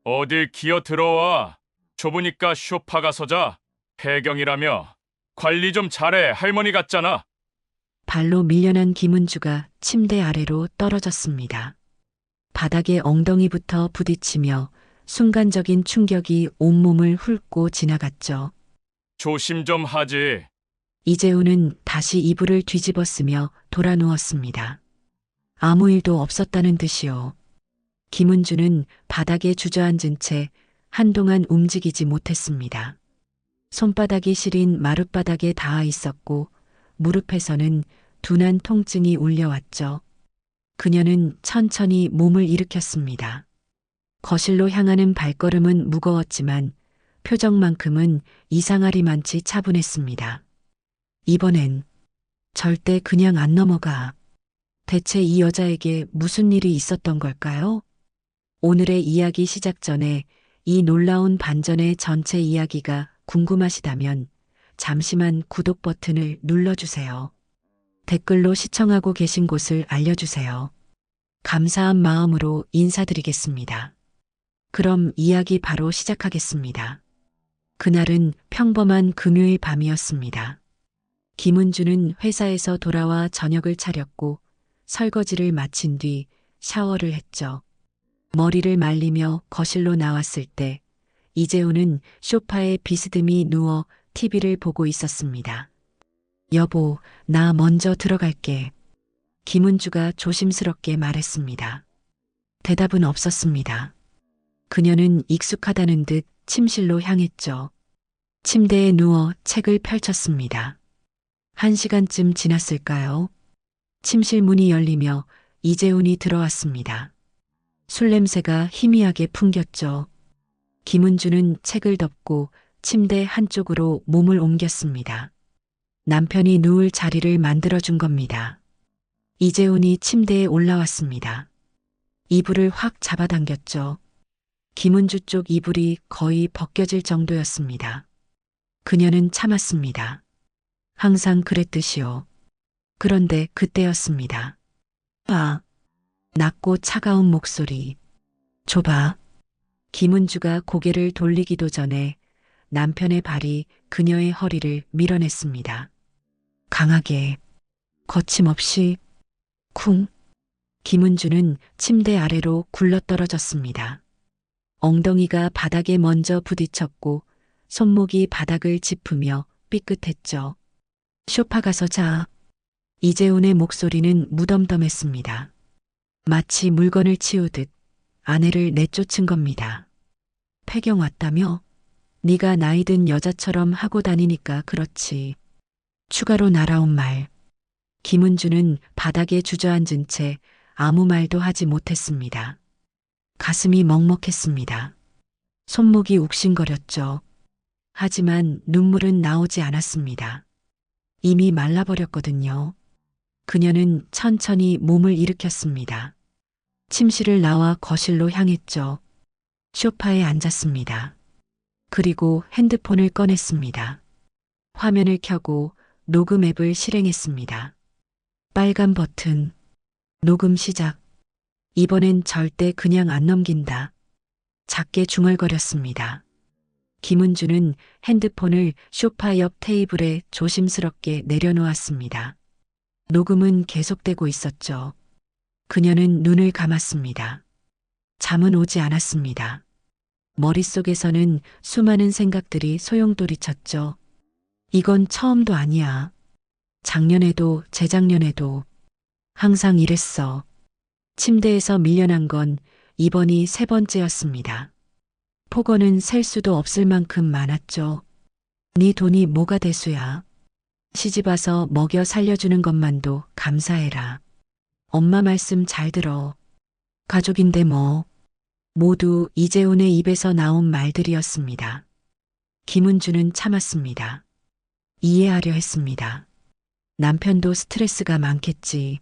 어딜 기어 들어와. 좁으니까 쇼파가 서자. 폐경이라며. 관리 좀 잘해. 할머니 같잖아. 발로 밀려난 김은주가 침대 아래로 떨어졌습니다. 바닥에 엉덩이부터 부딪히며 순간적인 충격이 온몸을 훑고 지나갔죠. 조심 좀 하지. 이재우는 다시 이불을 뒤집었으며 돌아 누웠습니다. 아무 일도 없었다는 듯이요. 김은주는 바닥에 주저앉은 채 한동안 움직이지 못했습니다. 손바닥이 시린 마룻바닥에 닿아 있었고 무릎에서는 둔한 통증이 울려왔죠. 그녀는 천천히 몸을 일으켰습니다. 거실로 향하는 발걸음은 무거웠지만 표정만큼은 이상하리만치 차분했습니다. 이번엔 절대 그냥 안 넘어가. 대체 이 여자에게 무슨 일이 있었던 걸까요? 오늘의 이야기 시작 전에 이 놀라운 반전의 전체 이야기가 궁금하시다면 잠시만 구독 버튼을 눌러주세요. 댓글로 시청하고 계신 곳을 알려주세요. 감사한 마음으로 인사드리겠습니다. 그럼 이야기 바로 시작하겠습니다. 그날은 평범한 금요일 밤이었습니다. 김은주는 회사에서 돌아와 저녁을 차렸고 설거지를 마친 뒤 샤워를 했죠. 머리를 말리며 거실로 나왔을 때 이재우는 소파에 비스듬히 누워 TV를 보고 있었습니다. 여보, 나 먼저 들어갈게. 김은주가 조심스럽게 말했습니다. 대답은 없었습니다. 그녀는 익숙하다는 듯 침실로 향했죠. 침대에 누워 책을 펼쳤습니다. 1시간쯤 지났을까요? 침실 문이 열리며 이재훈이 들어왔습니다. 술 냄새가 희미하게 풍겼죠. 김은주는 책을 덮고 침대 한쪽으로 몸을 옮겼습니다. 남편이 누울 자리를 만들어준 겁니다. 이재훈이 침대에 올라왔습니다. 이불을 확 잡아당겼죠. 김은주 쪽 이불이 거의 벗겨질 정도였습니다. 그녀는 참았습니다. 항상 그랬듯이요. 그런데 그때였습니다. 아, 낮고 차가운 목소리. 좁아. 김은주가 고개를 돌리기도 전에 남편의 발이 그녀의 허리를 밀어냈습니다. 강하게, 거침없이, 쿵. 김은주는 침대 아래로 굴러떨어졌습니다. 엉덩이가 바닥에 먼저 부딪혔고 손목이 바닥을 짚으며 삐끗했죠. 소파 가서 자. 이재훈의 목소리는 무덤덤했습니다. 마치 물건을 치우듯 아내를 내쫓은 겁니다. 폐경 왔다며? 네가 나이 든 여자처럼 하고 다니니까 그렇지. 추가로 날아온 말. 김은주는 바닥에 주저앉은 채 아무 말도 하지 못했습니다. 가슴이 먹먹했습니다. 손목이 욱신거렸죠. 하지만 눈물은 나오지 않았습니다. 이미 말라버렸거든요. 그녀는 천천히 몸을 일으켰습니다. 침실을 나와 거실로 향했죠. 소파에 앉았습니다. 그리고 핸드폰을 꺼냈습니다. 화면을 켜고 녹음 앱을 실행했습니다. 빨간 버튼. 녹음 시작. 이번엔 절대 그냥 안 넘긴다. 작게 중얼거렸습니다. 김은주는 핸드폰을 소파 옆 테이블에 조심스럽게 내려놓았습니다. 녹음은 계속되고 있었죠. 그녀는 눈을 감았습니다. 잠은 오지 않았습니다. 머릿속에서는 수많은 생각들이 소용돌이쳤죠. 이건 처음도 아니야. 작년에도 재작년에도 항상 이랬어. 침대에서 밀려난 건 이번이 3번째였습니다. 폭언은 셀 수도 없을 만큼 많았죠. 네 돈이 뭐가 대수야. 시집 와서 먹여 살려주는 것만도 감사해라. 엄마 말씀 잘 들어. 가족인데 뭐. 모두 이재훈의 입에서 나온 말들이었습니다. 김은주는 참았습니다. 이해하려 했습니다. 남편도 스트레스가 많겠지.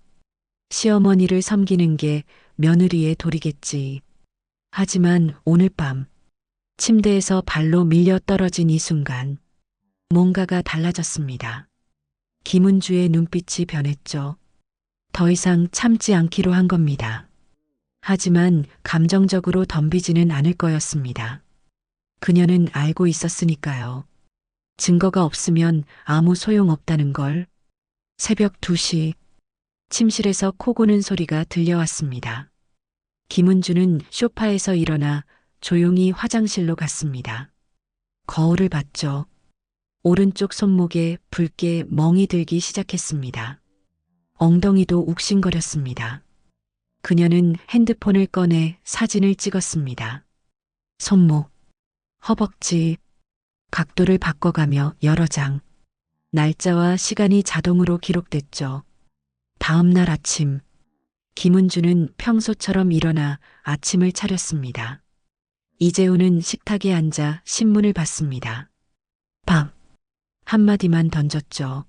시어머니를 섬기는 게 며느리의 도리겠지. 하지만 오늘 밤 침대에서 발로 밀려 떨어진 이 순간 뭔가가 달라졌습니다. 김은주의 눈빛이 변했죠. 더 이상 참지 않기로 한 겁니다. 하지만 감정적으로 덤비지는 않을 거였습니다. 그녀는 알고 있었으니까요. 증거가 없으면 아무 소용없다는 걸. 새벽 2시, 침실에서 코 고는 소리가 들려왔습니다. 김은주는 소파에서 일어나 조용히 화장실로 갔습니다. 거울을 봤죠. 오른쪽 손목에 붉게 멍이 들기 시작했습니다. 엉덩이도 욱신거렸습니다. 그녀는 핸드폰을 꺼내 사진을 찍었습니다. 손목, 허벅지, 각도를 바꿔가며 여러 장. 날짜와 시간이 자동으로 기록됐죠. 다음 날 아침, 김은주는 평소처럼 일어나 아침을 차렸습니다. 이재우는 식탁에 앉아 신문을 봤습니다. 밥. 한마디만 던졌죠.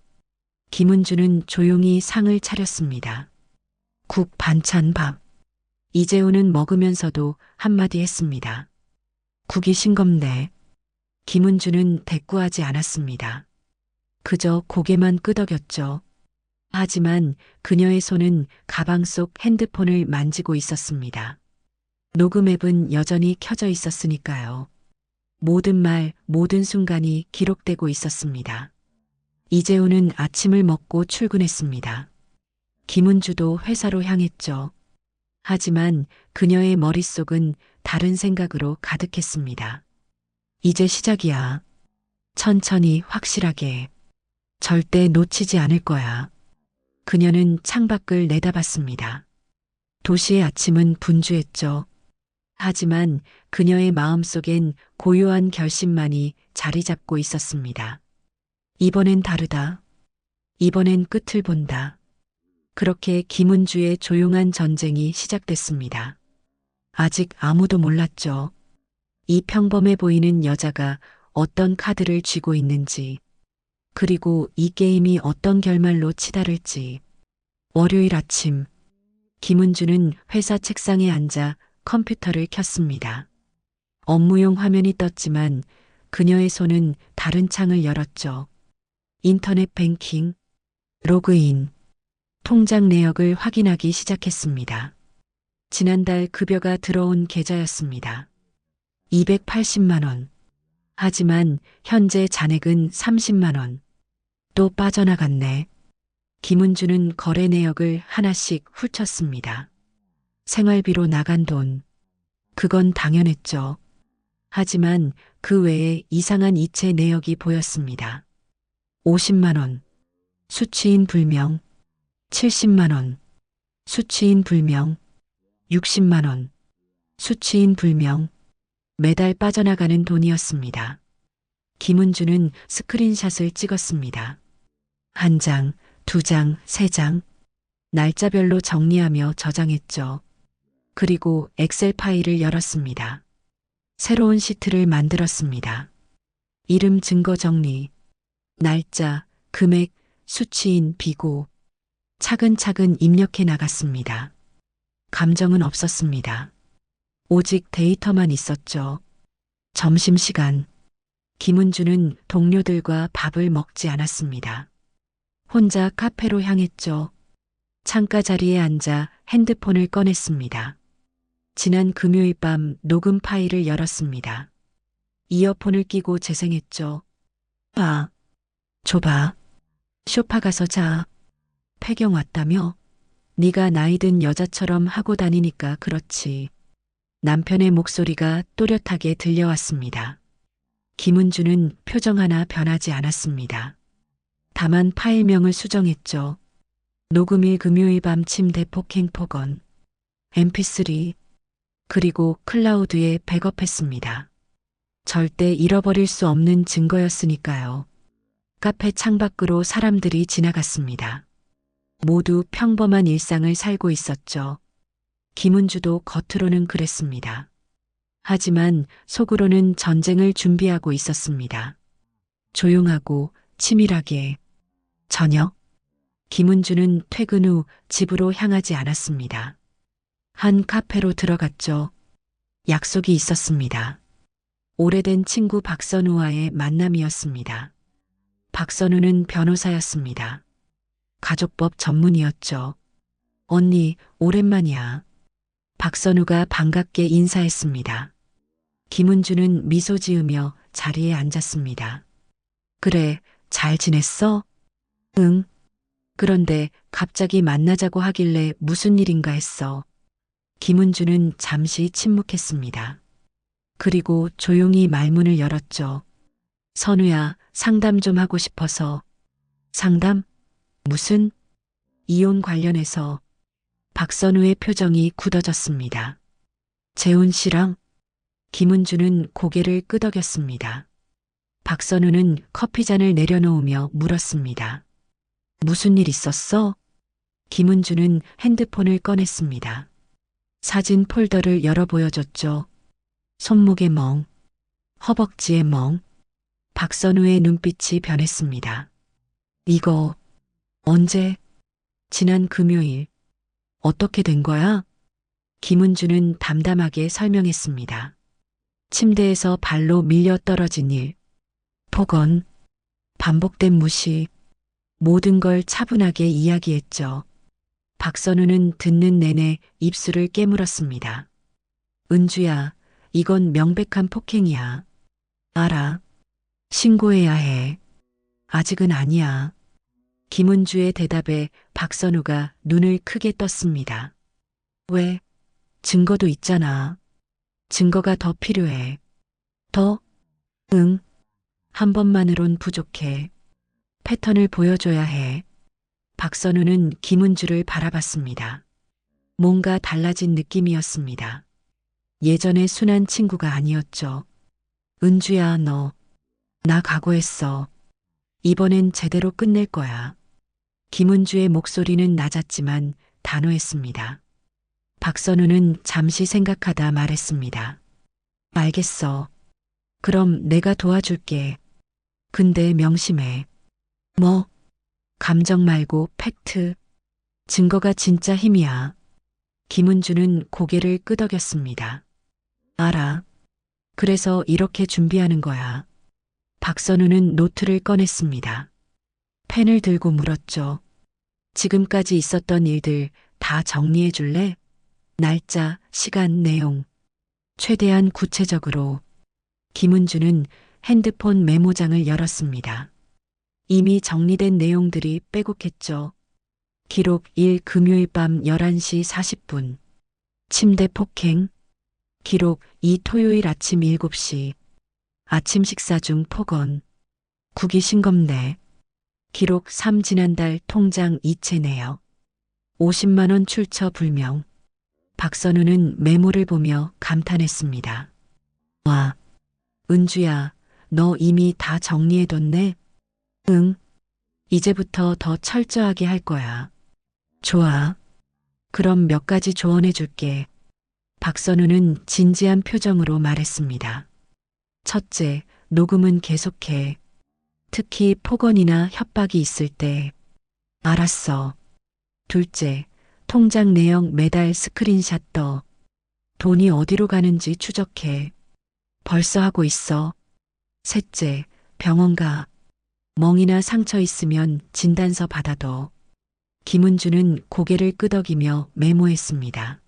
김은주는 조용히 상을 차렸습니다. 국, 반찬, 밥. 이재우는 먹으면서도 한마디 했습니다. 국이 싱겁네. 김은주는 대꾸하지 않았습니다. 그저 고개만 끄덕였죠. 하지만 그녀의 손은 가방 속 핸드폰을 만지고 있었습니다. 녹음 앱은 여전히 켜져 있었으니까요. 모든 말, 모든 순간이 기록되고 있었습니다. 이재우는 아침을 먹고 출근했습니다. 김은주도 회사로 향했죠. 하지만 그녀의 머릿속은 다른 생각으로 가득했습니다. 이제 시작이야. 천천히 확실하게. 절대 놓치지 않을 거야. 그녀는 창밖을 내다봤습니다. 도시의 아침은 분주했죠. 하지만 그녀의 마음속엔 고요한 결심만이 자리 잡고 있었습니다. 이번엔 다르다. 이번엔 끝을 본다. 그렇게 김은주의 조용한 전쟁이 시작됐습니다. 아직 아무도 몰랐죠. 이 평범해 보이는 여자가 어떤 카드를 쥐고 있는지, 그리고 이 게임이 어떤 결말로 치달을지. 월요일 아침, 김은주는 회사 책상에 앉아 컴퓨터를 켰습니다. 업무용 화면이 떴지만 그녀의 손은 다른 창을 열었죠. 인터넷 뱅킹, 로그인, 통장 내역을 확인하기 시작했습니다. 지난달 급여가 들어온 계좌였습니다. 280만 원. 하지만 현재 잔액은 30만 원. 또 빠져나갔네. 김은주는 거래 내역을 하나씩 훑었습니다. 생활비로 나간 돈. 그건 당연했죠. 하지만 그 외에 이상한 이체 내역이 보였습니다. 50만 원. 수취인 불명. 70만 원. 수취인 불명. 60만 원. 수취인 불명. 매달 빠져나가는 돈이었습니다. 김은주는 스크린샷을 찍었습니다. 1장, 2장, 3장. 날짜별로 정리하며 저장했죠. 그리고 엑셀 파일을 열었습니다. 새로운 시트를 만들었습니다. 이름 증거 정리, 날짜, 금액, 수취인, 비고. 차근차근 입력해 나갔습니다. 감정은 없었습니다. 오직 데이터만 있었죠. 점심시간. 김은주는 동료들과 밥을 먹지 않았습니다. 혼자 카페로 향했죠. 창가 자리에 앉아 핸드폰을 꺼냈습니다. 지난 금요일 밤 녹음 파일을 열었습니다. 이어폰을 끼고 재생했죠. 봐. 줘봐. 소파 가서 자. 폐경 왔다며? 네가 나이든 여자처럼 하고 다니니까 그렇지. 남편의 목소리가 또렷하게 들려왔습니다. 김은주는 표정 하나 변하지 않았습니다. 다만 파일명을 수정했죠. 녹음일 금요일 밤 침대 폭행 폭언. mp3. 그리고 클라우드에 백업했습니다. 절대 잃어버릴 수 없는 증거였으니까요. 카페 창밖으로 사람들이 지나갔습니다. 모두 평범한 일상을 살고 있었죠. 김은주도 겉으로는 그랬습니다. 하지만 속으로는 전쟁을 준비하고 있었습니다. 조용하고 치밀하게. 저녁. 김은주는 퇴근 후 집으로 향하지 않았습니다. 한 카페로 들어갔죠. 약속이 있었습니다. 오래된 친구 박선우와의 만남이었습니다. 박선우는 변호사였습니다. 가족법 전문이었죠. 언니, 오랜만이야. 박선우가 반갑게 인사했습니다. 김은주는 미소 지으며 자리에 앉았습니다. 그래, 잘 지냈어? 응. 그런데 갑자기 만나자고 하길래 무슨 일인가 했어. 김은주는 잠시 침묵했습니다. 그리고 조용히 말문을 열었죠. 선우야, 상담 좀 하고 싶어서. 상담? 무슨? 이혼 관련해서. 박선우의 표정이 굳어졌습니다. 재훈 씨랑? 김은주는 고개를 끄덕였습니다. 박선우는 커피잔을 내려놓으며 물었습니다. 무슨 일 있었어? 김은주는 핸드폰을 꺼냈습니다. 사진 폴더를 열어 보여줬죠. 손목에 멍, 허벅지에 멍. 박선우의 눈빛이 변했습니다. 이거 언제? 지난 금요일. 어떻게 된 거야? 김은주는 담담하게 설명했습니다. 침대에서 발로 밀려 떨어진 일. 폭언. 반복된 무시. 모든 걸 차분하게 이야기했죠. 박선우는 듣는 내내 입술을 깨물었습니다. 은주야, 이건 명백한 폭행이야. 알아. 신고해야 해. 아직은 아니야. 김은주의 대답에 박선우가 눈을 크게 떴습니다. 왜? 증거도 있잖아. 증거가 더 필요해. 더? 응. 한 번만으론 부족해. 패턴을 보여줘야 해. 박선우는 김은주를 바라봤습니다. 뭔가 달라진 느낌이었습니다. 예전의 순한 친구가 아니었죠. 은주야, 너. 나 각오했어. 이번엔 제대로 끝낼 거야. 김은주의 목소리는 낮았지만 단호했습니다. 박선우는 잠시 생각하다 말했습니다. 알겠어. 그럼 내가 도와줄게. 근데 명심해. 뭐? 감정 말고 팩트. 증거가 진짜 힘이야. 김은주는 고개를 끄덕였습니다. 알아. 그래서 이렇게 준비하는 거야. 박선우는 노트를 꺼냈습니다. 펜을 들고 물었죠. 지금까지 있었던 일들 다 정리해 줄래? 날짜, 시간, 내용. 최대한 구체적으로. 김은주는 핸드폰 메모장을 열었습니다. 이미 정리된 내용들이 빼곡했죠. 기록 1 금요일 밤 11시 40분. 침대 폭행. 기록 2 토요일 아침 7시. 아침 식사 중 폭언. 국이 싱겁네. 기록 3 지난달 통장 이체 내역. 50만 원 출처 불명. 박선우는 메모를 보며 감탄했습니다. 와, 은주야, 너 이미 다 정리해뒀네? 응. 이제부터 더 철저하게 할 거야. 좋아. 그럼 몇 가지 조언해 줄게. 박선우는 진지한 표정으로 말했습니다. 첫째, 녹음은 계속해. 특히 폭언이나 협박이 있을 때. 알았어. 둘째, 통장 내역 매달 스크린샷 떠. 돈이 어디로 가는지 추적해. 벌써 하고 있어. 셋째, 병원 가. 멍이나 상처 있으면 진단서 받아둬. 김은주는 고개를 끄덕이며 메모했습니다.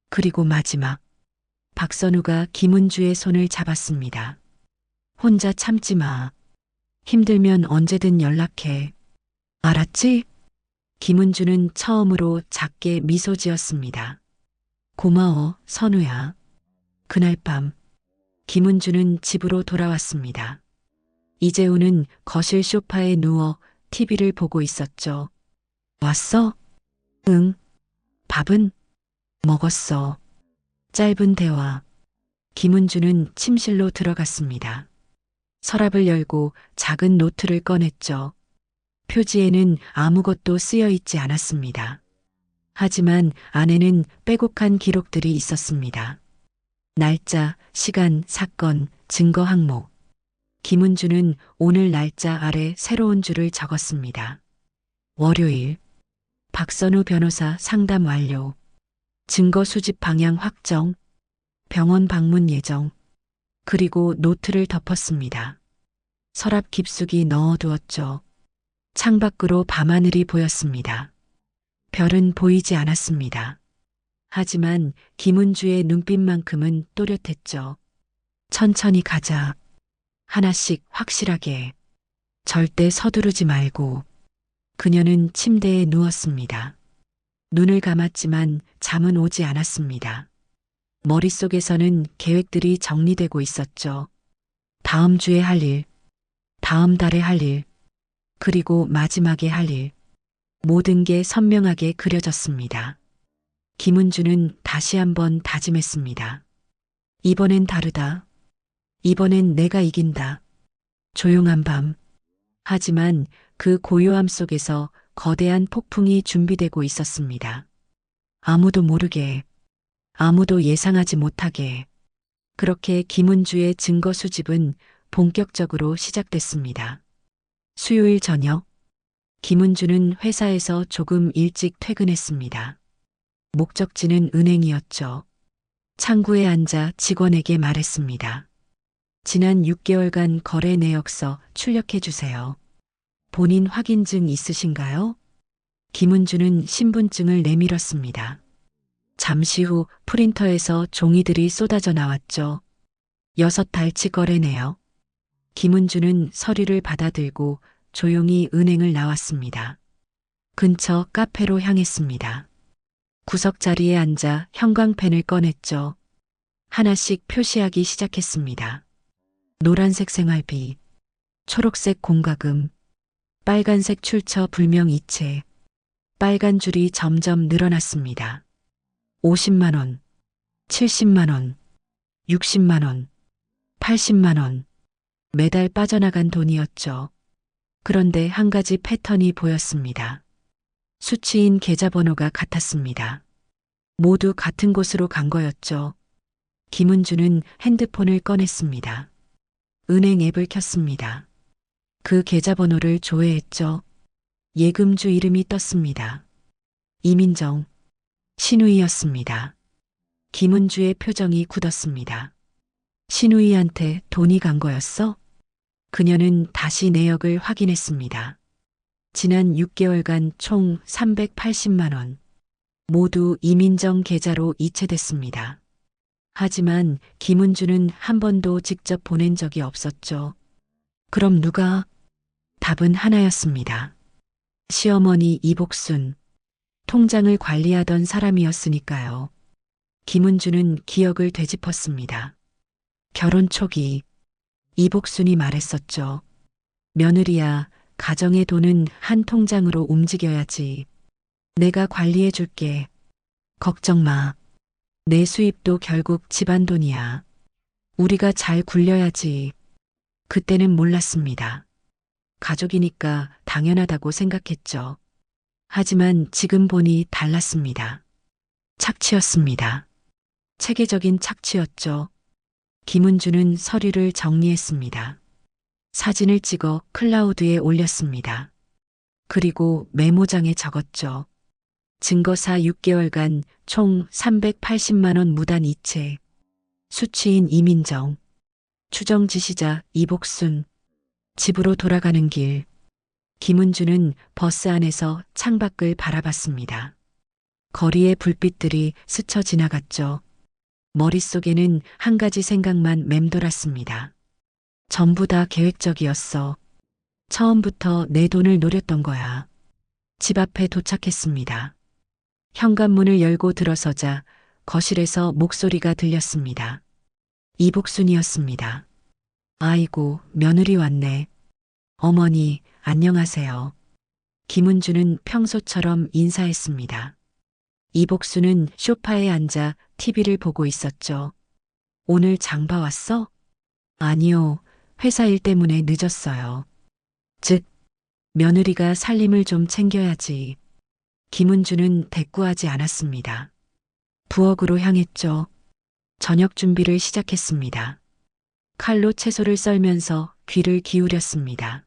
그리고 마지막. 박선우가 김은주의 손을 잡았습니다. 혼자 참지 마. 힘들면 언제든 연락해. 알았지? 김은주는 처음으로 작게 미소 지었습니다. 고마워, 선우야. 그날 밤, 김은주는 집으로 돌아왔습니다. 이재우는 거실 소파에 누워 TV를 보고 있었죠. 왔어? 응. 밥은? 먹었어. 짧은 대화. 김은주는 침실로 들어갔습니다. 서랍을 열고 작은 노트를 꺼냈죠. 표지에는 아무것도 쓰여 있지 않았습니다. 하지만 안에는 빼곡한 기록들이 있었습니다. 날짜, 시간, 사건, 증거 항목. 김은주는 오늘 날짜 아래 새로운 줄을 적었습니다. 월요일. 박선우 변호사 상담 완료. 증거 수집 방향 확정. 병원 방문 예정. 그리고 노트를 덮었습니다. 서랍 깊숙이 넣어두었죠. 창밖으로 밤하늘이 보였습니다. 별은 보이지 않았습니다. 하지만 김은주의 눈빛만큼은 또렷했죠. 천천히 가자. 하나씩 확실하게. 절대 서두르지 말고. 그녀는 침대에 누웠습니다. 눈을 감았지만 잠은 오지 않았습니다. 머릿속에서는 계획들이 정리되고 있었죠. 다음 주에 할 일, 다음 달에 할 일, 그리고 마지막에 할 일. 모든 게 선명하게 그려졌습니다. 김은주는 다시 한번 다짐했습니다. 이번엔 다르다. 이번엔 내가 이긴다. 조용한 밤. 하지만 그 고요함 속에서 거대한 폭풍이 준비되고 있었습니다. 아무도 모르게, 아무도 예상하지 못하게. 그렇게 김은주의 증거 수집은 본격적으로 시작됐습니다. 수요일 저녁, 김은주는 회사에서 조금 일찍 퇴근했습니다. 목적지는 은행이었죠. 창구에 앉아 직원에게 말했습니다. 지난 6개월간 거래 내역서 출력해 주세요. 본인 확인증 있으신가요? 김은주는 신분증을 내밀었습니다. 잠시 후 프린터에서 종이들이 쏟아져 나왔죠. 6달치 거래 내역. 김은주는 서류를 받아들고 조용히 은행을 나왔습니다. 근처 카페로 향했습니다. 구석자리에 앉아 형광펜을 꺼냈죠. 하나씩 표시하기 시작했습니다. 노란색 생활비, 초록색 공과금, 빨간색 출처 불명 이체. 빨간 줄이 점점 늘어났습니다. 50만 원, 70만 원, 60만 원, 80만 원. 매달 빠져나간 돈이었죠. 그런데 한 가지 패턴이 보였습니다. 수취인 계좌번호가 같았습니다. 모두 같은 곳으로 간 거였죠. 김은주는 핸드폰을 꺼냈습니다. 은행 앱을 켰습니다. 그 계좌번호를 조회했죠. 예금주 이름이 떴습니다. 이민정, 신우이였습니다. 김은주의 표정이 굳었습니다. 신우이한테 돈이 간 거였어? 그녀는 다시 내역을 확인했습니다. 지난 6개월간 총 380만 원. 모두 이민정 계좌로 이체됐습니다. 하지만 김은주는 한 번도 직접 보낸 적이 없었죠. 그럼 누가? 답은 하나였습니다. 시어머니 이복순. 통장을 관리하던 사람이었으니까요. 김은주는 기억을 되짚었습니다. 결혼 초기 이복순이 말했었죠. 며느리야, 가정의 돈은 한 통장으로 움직여야지. 내가 관리해 줄게. 걱정 마. 내 수입도 결국 집안 돈이야. 우리가 잘 굴려야지. 그때는 몰랐습니다. 가족이니까 당연하다고 생각했죠. 하지만 지금 보니 달랐습니다. 착취였습니다. 체계적인 착취였죠. 김은주는 서류를 정리했습니다. 사진을 찍어 클라우드에 올렸습니다. 그리고 메모장에 적었죠. 증거사 6개월간 총 380만 원 무단 이체. 수취인 이민정. 추정 지시자 이복순. 집으로 돌아가는 길. 김은주는 버스 안에서 창밖을 바라봤습니다. 거리의 불빛들이 스쳐 지나갔죠. 머릿속에는 한 가지 생각만 맴돌았습니다. 전부 다 계획적이었어. 처음부터 내 돈을 노렸던 거야. 집 앞에 도착했습니다. 현관문을 열고 들어서자 거실에서 목소리가 들렸습니다. 이복순이었습니다. 아이고, 며느리 왔네. 어머니, 안녕하세요. 김은주는 평소처럼 인사했습니다. 이복순은 소파에 앉아 TV를 보고 있었죠. 오늘 장 봐왔어? 아니요, 회사 일 때문에 늦었어요. 즉, 며느리가 살림을 좀 챙겨야지. 김은주는 대꾸하지 않았습니다. 부엌으로 향했죠. 저녁 준비를 시작했습니다. 칼로 채소를 썰면서 귀를 기울였습니다.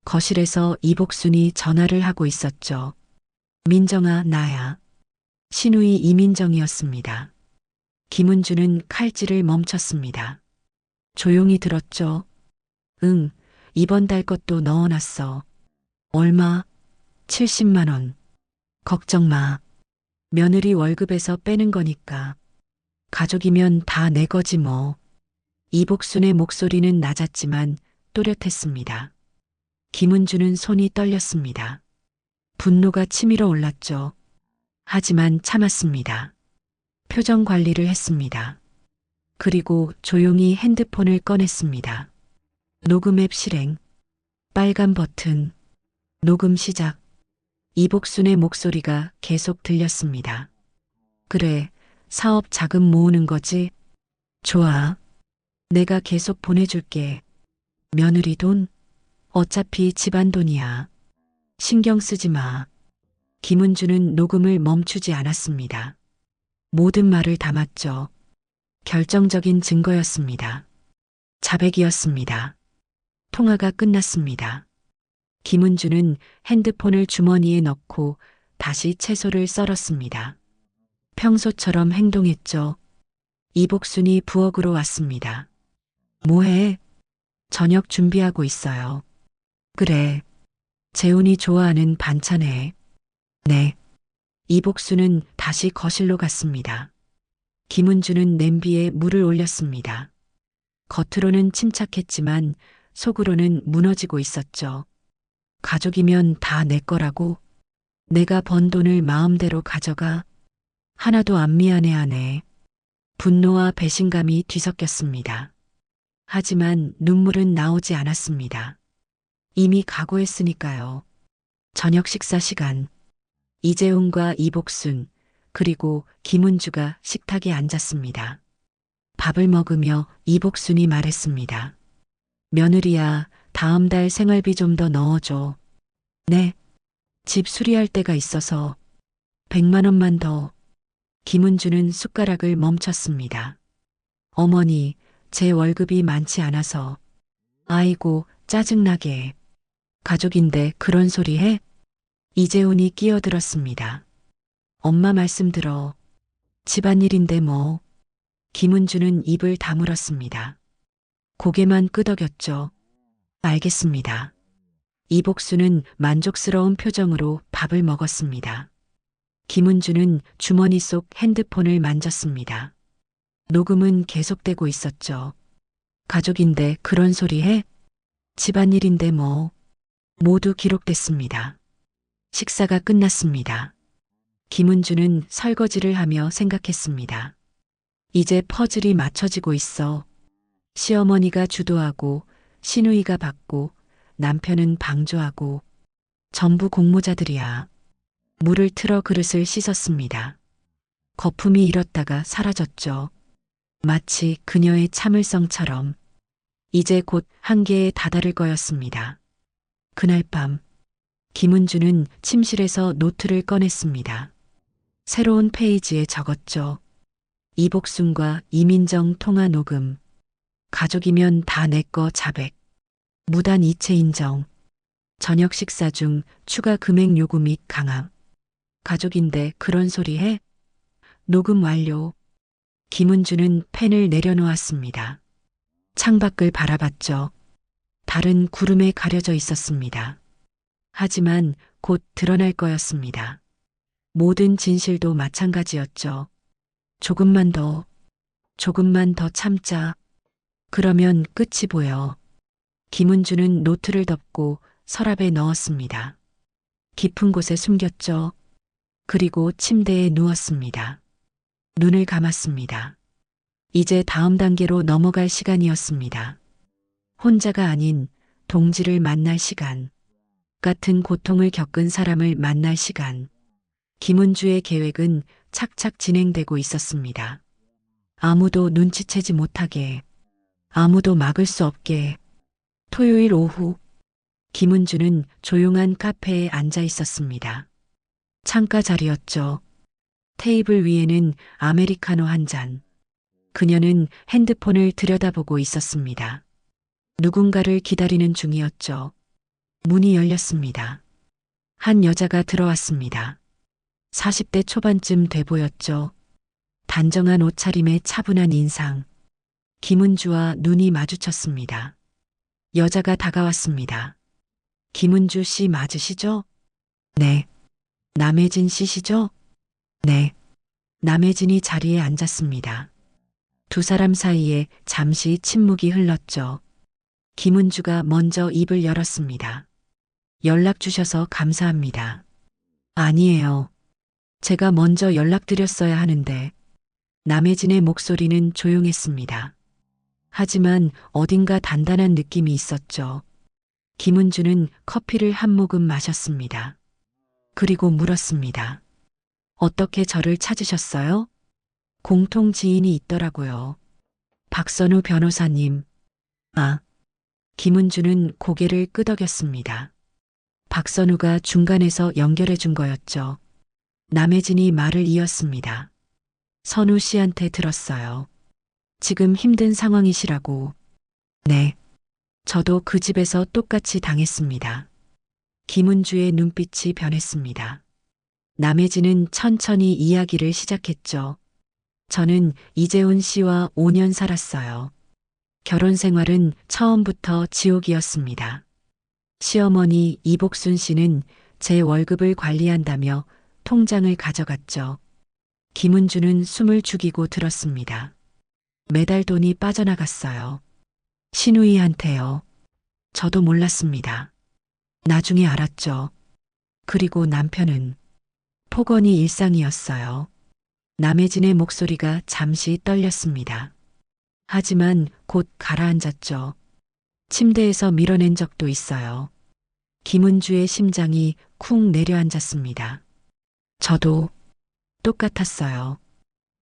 거실에서 이복순이 전화를 하고 있었죠. 민정아, 나야. 신우이 이민정이었습니다. 김은주는 칼질을 멈췄습니다. 조용히 들었죠. 응, 이번 달 것도 넣어놨어. 얼마? 70만 원. 걱정 마. 며느리 월급에서 빼는 거니까. 가족이면 다 내 거지 뭐. 이복순의 목소리는 낮았지만 또렷했습니다. 김은주는 손이 떨렸습니다. 분노가 치밀어 올랐죠. 하지만 참았습니다. 표정 관리를 했습니다. 그리고 조용히 핸드폰을 꺼냈습니다. 녹음 앱 실행. 빨간 버튼. 녹음 시작. 이복순의 목소리가 계속 들렸습니다. 그래, 사업 자금 모으는 거지? 좋아. 내가 계속 보내줄게. 며느리 돈? 어차피 집안 돈이야. 신경 쓰지 마. 김은주는 녹음을 멈추지 않았습니다. 모든 말을 담았죠. 결정적인 증거였습니다. 자백이었습니다. 통화가 끝났습니다. 김은주는 핸드폰을 주머니에 넣고 다시 채소를 썰었습니다. 평소처럼 행동했죠. 이복순이 부엌으로 왔습니다. 뭐해? 저녁 준비하고 있어요. 그래. 재훈이 좋아하는 반찬 해. 네. 이복순은 다시 거실로 갔습니다. 김은주는 냄비에 물을 올렸습니다. 겉으로는 침착했지만 속으로는 무너지고 있었죠. 가족이면 다 내 거라고? 내가 번 돈을 마음대로 가져가? 하나도 안 미안해하네. 분노와 배신감이 뒤섞였습니다. 하지만 눈물은 나오지 않았습니다. 이미 각오했으니까요. 저녁 식사 시간. 이재훈과 이복순, 그리고 김은주가 식탁에 앉았습니다. 밥을 먹으며 이복순이 말했습니다. 며느리야, 다음 달 생활비 좀 더 넣어줘. 네. 집 수리할 때가 있어서 100만 원만 더. 김은주는 숟가락을 멈췄습니다. 어머니, 제 월급이 많지 않아서. 아이고, 짜증나게. 가족인데 그런 소리 해? 이재훈이 끼어들었습니다. 엄마 말씀 들어. 집안일인데 뭐. 김은주는 입을 다물었습니다. 고개만 끄덕였죠. 알겠습니다. 이복수는 만족스러운 표정으로 밥을 먹었습니다. 김은주는 주머니 속 핸드폰을 만졌습니다. 녹음은 계속되고 있었죠. 가족인데 그런 소리 해? 집안일인데 뭐. 모두 기록됐습니다. 식사가 끝났습니다. 김은주는 설거지를 하며 생각했습니다. 이제 퍼즐이 맞춰지고 있어. 시어머니가 주도하고 시누이가 받고 남편은 방조하고 전부 공모자들이야. 물을 틀어 그릇을 씻었습니다. 거품이 일었다가 사라졌죠. 마치 그녀의 참을성처럼. 이제 곧 한계에 다다를 거였습니다. 그날 밤 김은주는 침실에서 노트를 꺼냈습니다. 새로운 페이지에 적었죠. 이복순과 이민정 통화 녹음. 가족이면 다 내 거 자백. 무단 이체 인정. 저녁 식사 중 추가 금액 요구 및 강압. 가족인데 그런 소리 해? 녹음 완료. 김은주는 펜을 내려놓았습니다. 창밖을 바라봤죠. 달은 구름에 가려져 있었습니다. 하지만 곧 드러날 거였습니다. 모든 진실도 마찬가지였죠. 조금만 더 참자. 그러면 끝이 보여. 김은주는 노트를 덮고 서랍에 넣었습니다. 깊은 곳에 숨겼죠. 그리고 침대에 누웠습니다. 눈을 감았습니다. 이제 다음 단계로 넘어갈 시간이었습니다. 혼자가 아닌 동지를 만날 시간. 같은 고통을 겪은 사람을 만날 시간. 김은주의 계획은 착착 진행되고 있었습니다. 아무도 눈치채지 못하게, 아무도 막을 수 없게. 토요일 오후, 김은주는 조용한 카페에 앉아 있었습니다. 창가 자리였죠. 테이블 위에는 아메리카노 한 잔. 그녀는 핸드폰을 들여다보고 있었습니다. 누군가를 기다리는 중이었죠. 문이 열렸습니다. 한 여자가 들어왔습니다. 40대 초반쯤 돼 보였죠. 단정한 옷차림에 차분한 인상. 김은주와 눈이 마주쳤습니다. 여자가 다가왔습니다. 김은주 씨 맞으시죠? 네. 남혜진 씨시죠? 네. 남혜진이 자리에 앉았습니다. 두 사람 사이에 잠시 침묵이 흘렀죠. 김은주가 먼저 입을 열었습니다. 연락 주셔서 감사합니다. 아니에요. 제가 먼저 연락드렸어야 하는데. 남혜진의 목소리는 조용했습니다. 하지만 어딘가 단단한 느낌이 있었죠. 김은주는 커피를 한 모금 마셨습니다. 그리고 물었습니다. 어떻게 저를 찾으셨어요? 공통 지인이 있더라고요. 박선우 변호사님. 아, 김은주는 고개를 끄덕였습니다. 박선우가 중간에서 연결해 준 거였죠. 남혜진이 말을 이었습니다. 선우 씨한테 들었어요. 지금 힘든 상황이시라고. 네. 저도 그 집에서 똑같이 당했습니다. 김은주의 눈빛이 변했습니다. 남혜진은 천천히 이야기를 시작했죠. 저는 이재훈 씨와 5년 살았어요. 결혼 생활은 처음부터 지옥이었습니다. 시어머니 이복순 씨는 제 월급을 관리한다며 통장을 가져갔죠. 김은주는 숨을 죽이고 들었습니다. 매달 돈이 빠져나갔어요. 신우이한테요. 저도 몰랐습니다. 나중에 알았죠. 그리고 남편은 폭언이 일상이었어요. 남혜진의 목소리가 잠시 떨렸습니다. 하지만 곧 가라앉았죠. 침대에서 밀어낸 적도 있어요. 김은주의 심장이 쿵 내려앉았습니다. 저도 똑같았어요.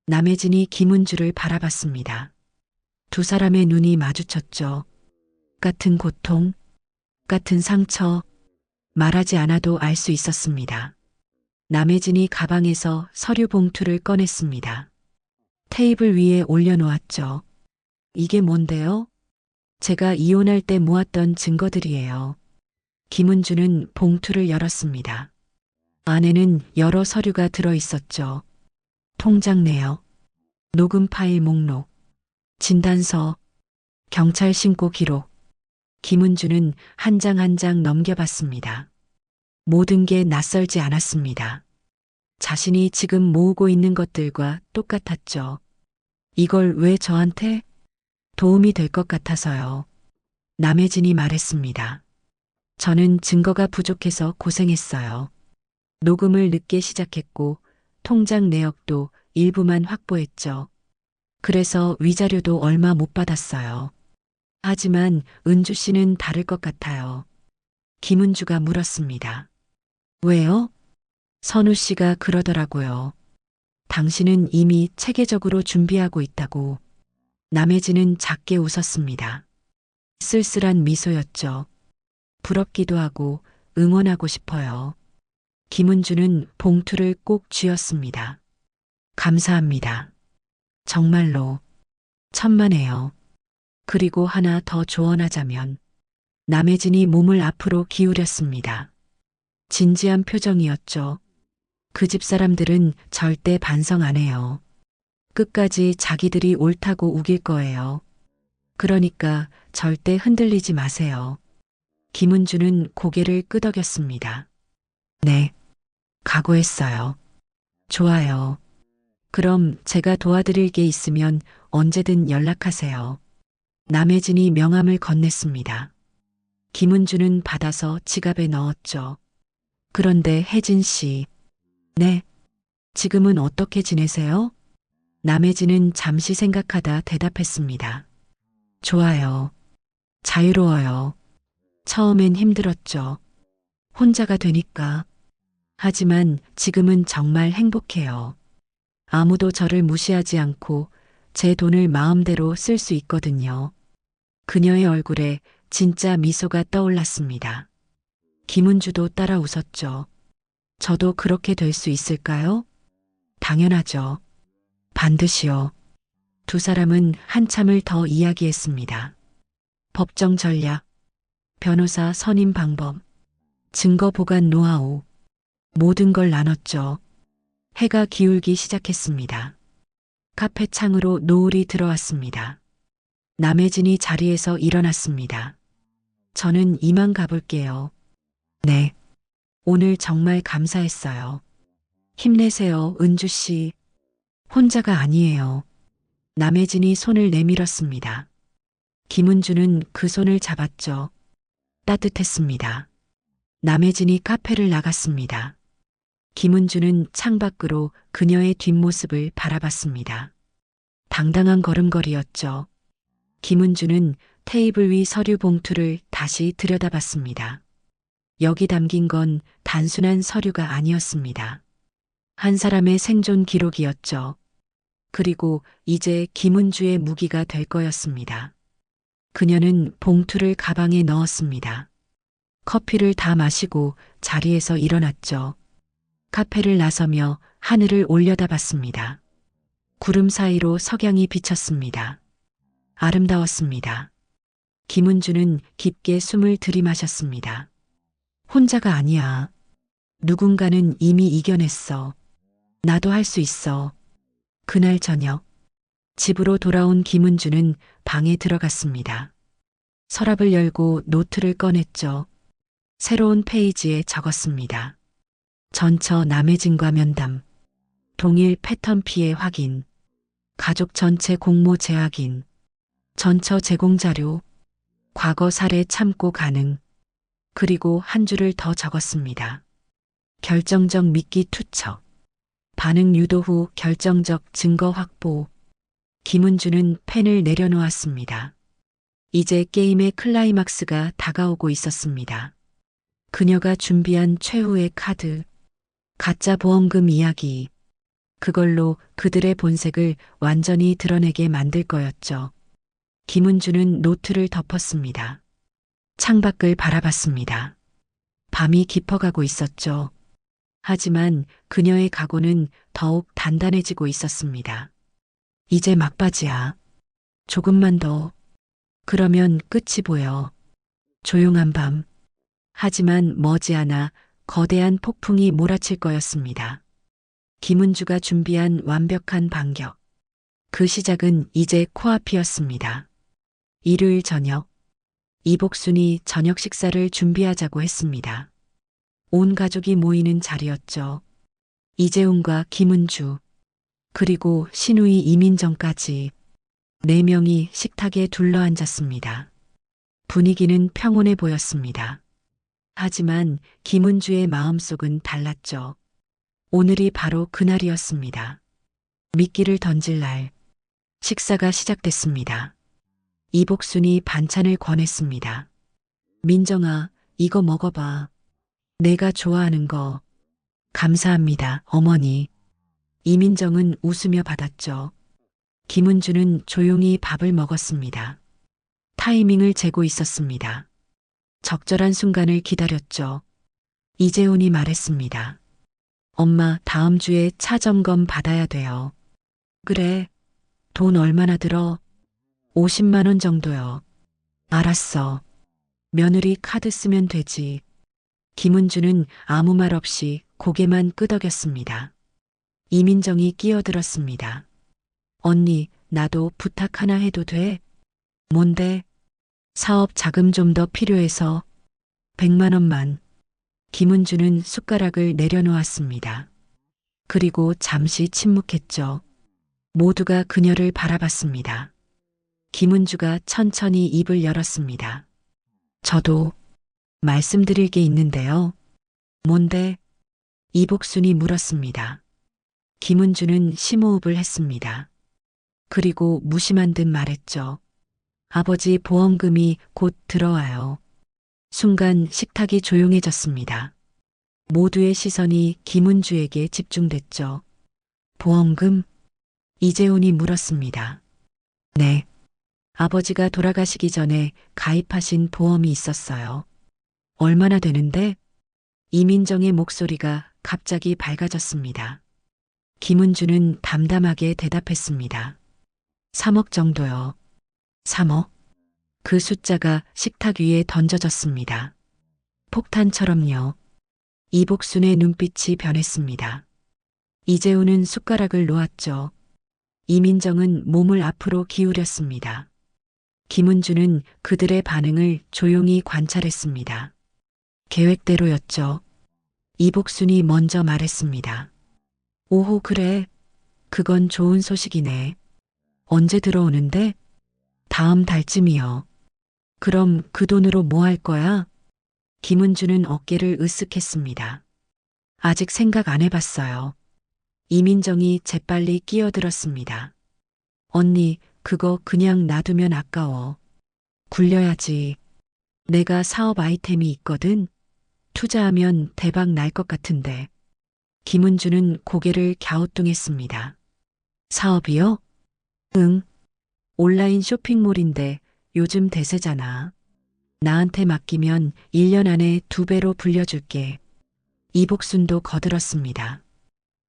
남혜진이 김은주를 바라봤습니다. 두 사람의 눈이 마주쳤죠. 같은 고통, 같은 상처, 말하지 않아도 알 수 있었습니다. 남혜진이 가방에서 서류 봉투를 꺼냈습니다. 테이블 위에 올려놓았죠. 이게 뭔데요? 제가 이혼할 때 모았던 증거들이에요. 김은주는 봉투를 열었습니다. 안에는 여러 서류가 들어 있었죠. 통장 내역, 녹음 파일 목록, 진단서, 경찰 신고 기록. 김은주는 한 장 한 장 넘겨봤습니다. 모든 게 낯설지 않았습니다. 자신이 지금 모으고 있는 것들과 똑같았죠. 이걸 왜 저한테? 도움이 될 것 같아서요. 남혜진이 말했습니다. 저는 증거가 부족해서 고생했어요. 녹음을 늦게 시작했고 통장 내역도 일부만 확보했죠. 그래서 위자료도 얼마 못 받았어요. 하지만 은주 씨는 다를 것 같아요. 김은주가 물었습니다. 왜요? 선우 씨가 그러더라고요. 당신은 이미 체계적으로 준비하고 있다고. 남혜진은 작게 웃었습니다. 쓸쓸한 미소였죠. 부럽기도 하고 응원하고 싶어요. 김은주는 봉투를 꼭 쥐었습니다. 감사합니다. 정말로 천만에요. 그리고 하나 더 조언하자면 남혜진이 몸을 앞으로 기울였습니다. 진지한 표정이었죠. 그 집 사람들은 절대 반성 안 해요. 끝까지 자기들이 옳다고 우길 거예요. 그러니까 절대 흔들리지 마세요. 김은주는 고개를 끄덕였습니다. 네, 각오했어요. 좋아요. 그럼 제가 도와드릴 게 있으면 언제든 연락하세요. 남혜진이 명함을 건넸습니다. 김은주는 받아서 지갑에 넣었죠. 그런데 혜진 씨. 네. 지금은 어떻게 지내세요? 남혜진은 잠시 생각하다 대답했습니다. 좋아요. 자유로워요. 처음엔 힘들었죠. 혼자가 되니까. 하지만 지금은 정말 행복해요. 아무도 저를 무시하지 않고 제 돈을 마음대로 쓸 수 있거든요. 그녀의 얼굴에 진짜 미소가 떠올랐습니다. 김은주도 따라 웃었죠. 저도 그렇게 될 수 있을까요? 당연하죠. 반드시요. 두 사람은 한참을 더 이야기했습니다. 법정 전략, 변호사 선임 방법, 증거 보관 노하우, 모든 걸 나눴죠. 해가 기울기 시작했습니다. 카페 창으로 노을이 들어왔습니다. 남혜진이 자리에서 일어났습니다. 저는 이만 가볼게요. 네. 오늘 정말 감사했어요. 힘내세요, 은주 씨. 혼자가 아니에요. 남혜진이 손을 내밀었습니다. 김은주는 그 손을 잡았죠. 따뜻했습니다. 남혜진이 카페를 나갔습니다. 김은주는 창밖으로 그녀의 뒷모습을 바라봤습니다. 당당한 걸음걸이였죠. 김은주는 테이블 위 서류 봉투를 다시 들여다봤습니다. 여기 담긴 건 단순한 서류가 아니었습니다. 한 사람의 생존 기록이었죠. 그리고 이제 김은주의 무기가 될 거였습니다. 그녀는 봉투를 가방에 넣었습니다. 커피를 다 마시고 자리에서 일어났죠. 카페를 나서며 하늘을 올려다봤습니다. 구름 사이로 석양이 비쳤습니다. 아름다웠습니다. 김은주는 깊게 숨을 들이마셨습니다. 혼자가 아니야. 누군가는 이미 이겨냈어. 나도 할 수 있어. 그날 저녁, 집으로 돌아온 김은주는 방에 들어갔습니다. 서랍을 열고 노트를 꺼냈죠. 새로운 페이지에 적었습니다. 전처 남혜진과 면담, 동일 패턴 피해 확인, 가족 전체 공모 재확인, 전처 제공 자료, 과거 사례 참고 가능, 그리고 한 줄을 더 적었습니다. 결정적 미끼 투척, 반응 유도 후 결정적 증거 확보. 김은주는 펜을 내려놓았습니다. 이제 게임의 클라이막스가 다가오고 있었습니다. 그녀가 준비한 최후의 카드, 가짜 보험금 이야기. 그걸로 그들의 본색을 완전히 드러내게 만들 거였죠. 김은주는 노트를 덮었습니다. 창밖을 바라봤습니다. 밤이 깊어가고 있었죠. 하지만 그녀의 각오는 더욱 단단해지고 있었습니다. 이제 막바지야. 조금만 더. 그러면 끝이 보여. 조용한 밤. 하지만 머지않아 거대한 폭풍이 몰아칠 거였습니다. 김은주가 준비한 완벽한 반격. 그 시작은 이제 코앞이었습니다. 일요일 저녁, 이복순이 저녁 식사를 준비하자고 했습니다. 온 가족이 모이는 자리였죠. 이재훈과 김은주, 그리고 신우이 이민정까지 4명이 식탁에 둘러앉았습니다. 분위기는 평온해 보였습니다. 하지만 김은주의 마음속은 달랐죠. 오늘이 바로 그날이었습니다. 미끼를 던질 날, 식사가 시작됐습니다. 이복순이 반찬을 권했습니다. 민정아, 이거 먹어봐. 내가 좋아하는 거. 감사합니다, 어머니. 이민정은 웃으며 받았죠. 김은주는 조용히 밥을 먹었습니다. 타이밍을 재고 있었습니다. 적절한 순간을 기다렸죠. 이재훈이 말했습니다. 엄마, 다음 주에 차 점검 받아야 돼요. 그래. 돈 얼마나 들어? 50만 원 정도요. 알았어. 며느리 카드 쓰면 되지. 김은주는 아무 말 없이 고개만 끄덕였습니다. 이민정이 끼어들었습니다. 언니, 나도 부탁 하나 해도 돼? 뭔데? 사업 자금 좀 더 필요해서 100만 원만. 김은주는 숟가락을 내려놓았습니다. 그리고 잠시 침묵했죠. 모두가 그녀를 바라봤습니다. 김은주가 천천히 입을 열었습니다. 저도 말씀드릴 게 있는데요. 뭔데? 이복순이 물었습니다. 김은주는 심호흡을 했습니다. 그리고 무심한 듯 말했죠. 아버지 보험금이 곧 들어와요. 순간 식탁이 조용해졌습니다. 모두의 시선이 김은주에게 집중됐죠. 보험금? 이재훈이 물었습니다. 네. 아버지가 돌아가시기 전에 가입하신 보험이 있었어요. 얼마나 되는데? 이민정의 목소리가 갑자기 밝아졌습니다. 김은주는 담담하게 대답했습니다. 3억 정도요. 3억? 그 숫자가 식탁 위에 던져졌습니다. 폭탄처럼요. 이복순의 눈빛이 변했습니다. 이재훈은 숟가락을 놓았죠. 이민정은 몸을 앞으로 기울였습니다. 김은주는 그들의 반응을 조용히 관찰했습니다. 계획대로였죠. 이복순이 먼저 말했습니다. 오호, 그래. 그건 좋은 소식이네. 언제 들어오는데? 다음 달쯤이요. 그럼 그 돈으로 뭐 할 거야? 김은주는 어깨를 으쓱했습니다. 아직 생각 안 해봤어요. 이민정이 재빨리 끼어들었습니다. 언니, 그거 그냥 놔두면 아까워. 굴려야지. 내가 사업 아이템이 있거든. 투자하면 대박 날 것 같은데. 김은주는 고개를 갸우뚱했습니다. 사업이요? 응. 온라인 쇼핑몰인데 요즘 대세잖아. 나한테 맡기면 1년 안에 2배로 불려줄게. 이복순도 거들었습니다.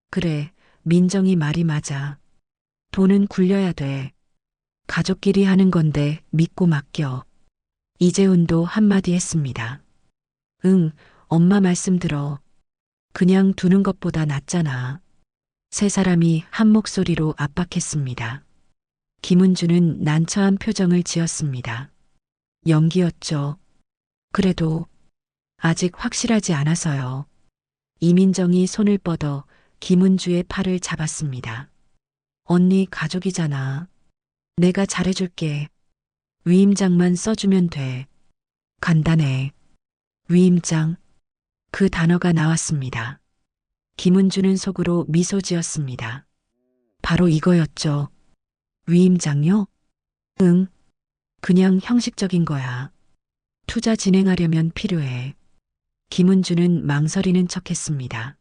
그래, 민정이 말이 맞아. 돈은 굴려야 돼. 가족끼리 하는 건데 믿고 맡겨. 이재훈도 한마디 했습니다. 응, 엄마 말씀 들어. 그냥 두는 것보다 낫잖아. 세 사람이 한 목소리로 압박했습니다. 김은주는 난처한 표정을 지었습니다. 연기였죠. 그래도 아직 확실하지 않아서요. 이민정이 손을 뻗어 김은주의 팔을 잡았습니다. 언니 가족이잖아. 내가 잘해줄게. 위임장만 써주면 돼. 간단해. 위임장. 그 단어가 나왔습니다. 김은주는 속으로 미소 지었습니다. 바로 이거였죠. 위임장요? 응. 그냥 형식적인 거야. 투자 진행하려면 필요해. 김은주는 망설이는 척 했습니다.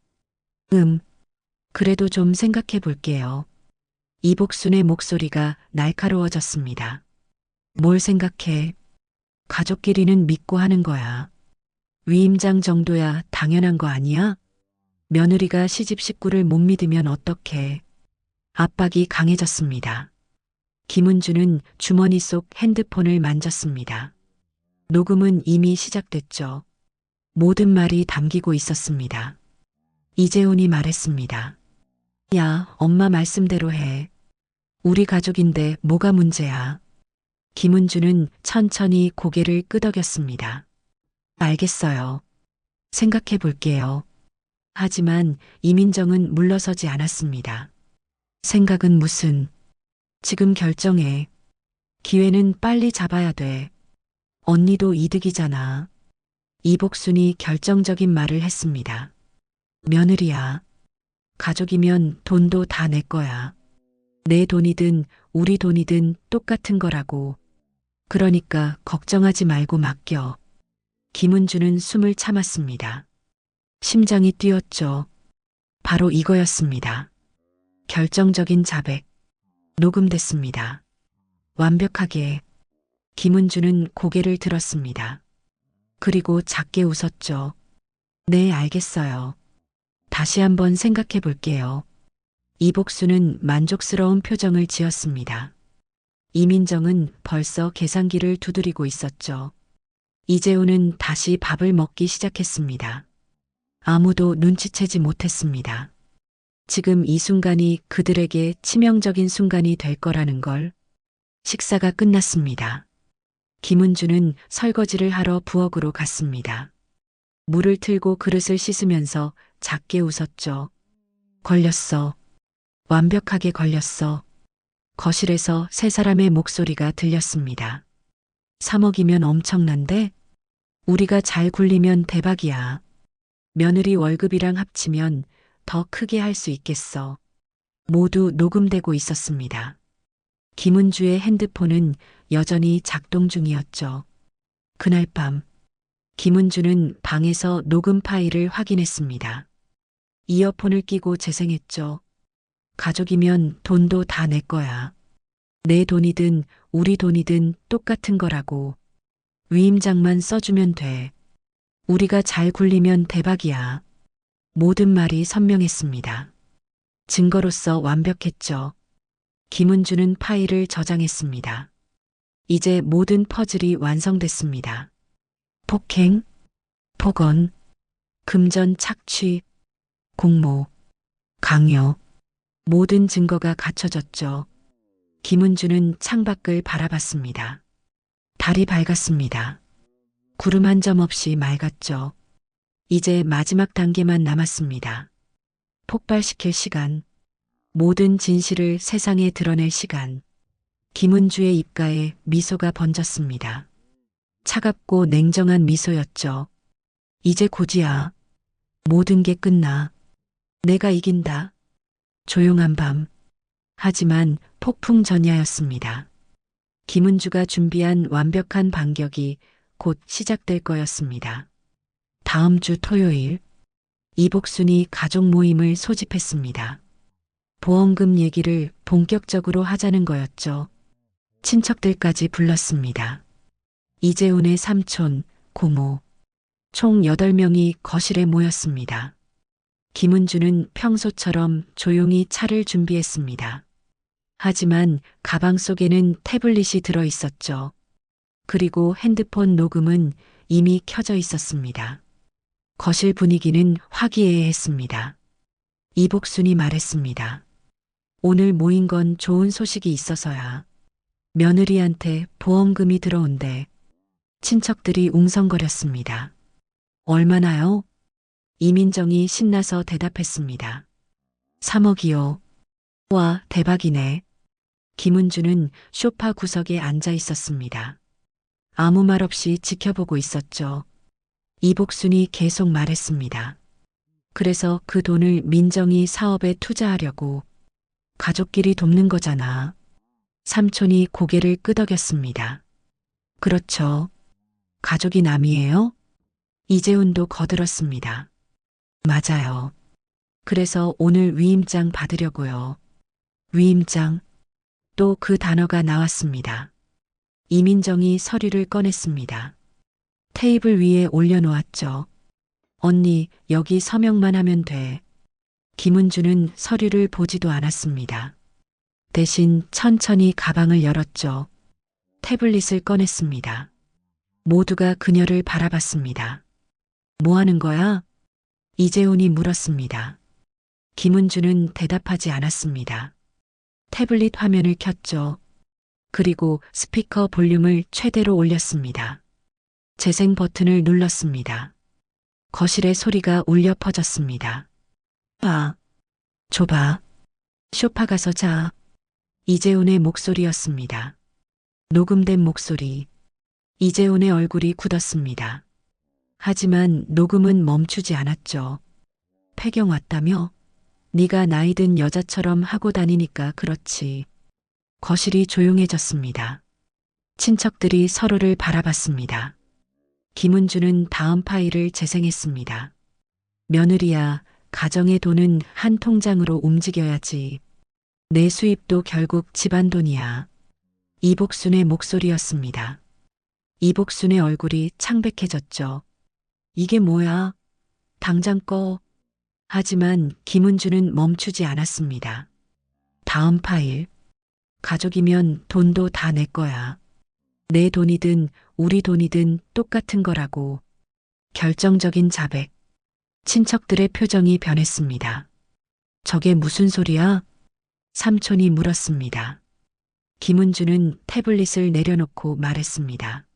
그래도 좀 생각해 볼게요. 이복순의 목소리가 날카로워졌습니다. 뭘 생각해? 가족끼리는 믿고 하는 거야. 위임장 정도야 당연한 거 아니야? 며느리가 시집 식구를 못 믿으면 어떡해. 압박이 강해졌습니다. 김은주는 주머니 속 핸드폰을 만졌습니다. 녹음은 이미 시작됐죠. 모든 말이 담기고 있었습니다. 이재훈이 말했습니다. 야, 엄마 말씀대로 해. 우리 가족인데 뭐가 문제야. 김은주는 천천히 고개를 끄덕였습니다. 알겠어요. 생각해 볼게요. 하지만 이민정은 물러서지 않았습니다. 생각은 무슨. 지금 결정해. 기회는 빨리 잡아야 돼. 언니도 이득이잖아. 이복순이 결정적인 말을 했습니다. 며느리야. 가족이면 돈도 다 내 거야. 내 돈이든 우리 돈이든 똑같은 거라고. 그러니까 걱정하지 말고 맡겨. 김은주는 숨을 참았습니다. 심장이 뛰었죠. 바로 이거였습니다. 결정적인 자백. 녹음됐습니다. 완벽하게. 김은주는 고개를 들었습니다. 그리고 작게 웃었죠. 네, 알겠어요. 다시 한번 생각해 볼게요. 이복수는 만족스러운 표정을 지었습니다. 이민정은 벌써 계산기를 두드리고 있었죠. 이재훈은 다시 밥을 먹기 시작했습니다. 아무도 눈치채지 못했습니다. 지금 이 순간이 그들에게 치명적인 순간이 될 거라는 걸. 식사가 끝났습니다. 김은주는 설거지를 하러 부엌으로 갔습니다. 물을 틀고 그릇을 씻으면서 작게 웃었죠. 걸렸어. 완벽하게 걸렸어. 거실에서 세 사람의 목소리가 들렸습니다. 3억이면 엄청난데? 우리가 잘 굴리면 대박이야. 며느리 월급이랑 합치면 더 크게 할 수 있겠어. 모두 녹음되고 있었습니다. 김은주의 핸드폰은 여전히 작동 중이었죠. 그날 밤, 김은주는 방에서 녹음 파일을 확인했습니다. 이어폰을 끼고 재생했죠. 가족이면 돈도 다 내 거야. 내 돈이든 우리 돈이든 똑같은 거라고. 위임장만 써주면 돼. 우리가 잘 굴리면 대박이야. 모든 말이 선명했습니다. 증거로서 완벽했죠. 김은주는 파일을 저장했습니다. 이제 모든 퍼즐이 완성됐습니다. 폭행, 폭언, 금전 착취, 공모, 강요. 모든 증거가 갖춰졌죠. 김은주는 창밖을 바라봤습니다. 달이 밝았습니다. 구름 한 점 없이 맑았죠. 이제 마지막 단계만 남았습니다. 폭발시킬 시간. 모든 진실을 세상에 드러낼 시간. 김은주의 입가에 미소가 번졌습니다. 차갑고 냉정한 미소였죠. 이제 곧이야. 모든 게 끝나. 내가 이긴다. 조용한 밤. 하지만 폭풍 전야였습니다. 김은주가 준비한 완벽한 반격이 곧 시작될 거였습니다. 다음 주 토요일, 이복순이 가족 모임을 소집했습니다. 보험금 얘기를 본격적으로 하자는 거였죠. 친척들까지 불렀습니다. 이재훈의 삼촌, 고모, 총 8명이 거실에 모였습니다. 김은주는 평소처럼 조용히 차를 준비했습니다. 하지만 가방 속에는 태블릿이 들어 있었죠. 그리고 핸드폰 녹음은 이미 켜져 있었습니다. 거실 분위기는 화기애애했습니다. 이복순이 말했습니다. 오늘 모인 건 좋은 소식이 있어서야. 며느리한테 보험금이 들어온대. 친척들이 웅성거렸습니다. 얼마나요? 이민정이 신나서 대답했습니다. 3억이요. 와, 대박이네. 김은주는 소파 구석에 앉아 있었습니다. 아무 말 없이 지켜보고 있었죠. 이복순이 계속 말했습니다. 그래서 그 돈을 민정이 사업에 투자하려고. 가족끼리 돕는 거잖아. 삼촌이 고개를 끄덕였습니다. 그렇죠. 가족이 남이에요? 이재훈도 거들었습니다. 맞아요. 그래서 오늘 위임장 받으려고요. 위임장. 또 그 단어가 나왔습니다. 이민정이 서류를 꺼냈습니다. 테이블 위에 올려놓았죠. 언니, 여기 서명만 하면 돼. 김은주는 서류를 보지도 않았습니다. 대신 천천히 가방을 열었죠. 태블릿을 꺼냈습니다. 모두가 그녀를 바라봤습니다. 뭐 하는 거야? 이재훈이 물었습니다. 김은주는 대답하지 않았습니다. 태블릿 화면을 켰죠. 그리고 스피커 볼륨을 최대로 올렸습니다. 재생 버튼을 눌렀습니다. 거실의 소리가 울려 퍼졌습니다. 아, 좁아. 소파 가서 자. 이재훈의 목소리였습니다. 녹음된 목소리. 이재훈의 얼굴이 굳었습니다. 하지만 녹음은 멈추지 않았죠. 폐경 왔다며? 네가 나이든 여자처럼 하고 다니니까 그렇지. 거실이 조용해졌습니다. 친척들이 서로를 바라봤습니다. 김은주는 다음 파일을 재생했습니다. 며느리야, 가정의 돈은 한 통장으로 움직여야지. 내 수입도 결국 집안 돈이야. 이복순의 목소리였습니다. 이복순의 얼굴이 창백해졌죠. 이게 뭐야? 당장 꺼. 하지만 김은주는 멈추지 않았습니다. 다음 파일. 가족이면 돈도 다 내 거야. 내 돈이든 우리 돈이든 똑같은 거라고. 결정적인 자백. 친척들의 표정이 변했습니다. 저게 무슨 소리야? 삼촌이 물었습니다. 김은주는 태블릿을 내려놓고 말했습니다.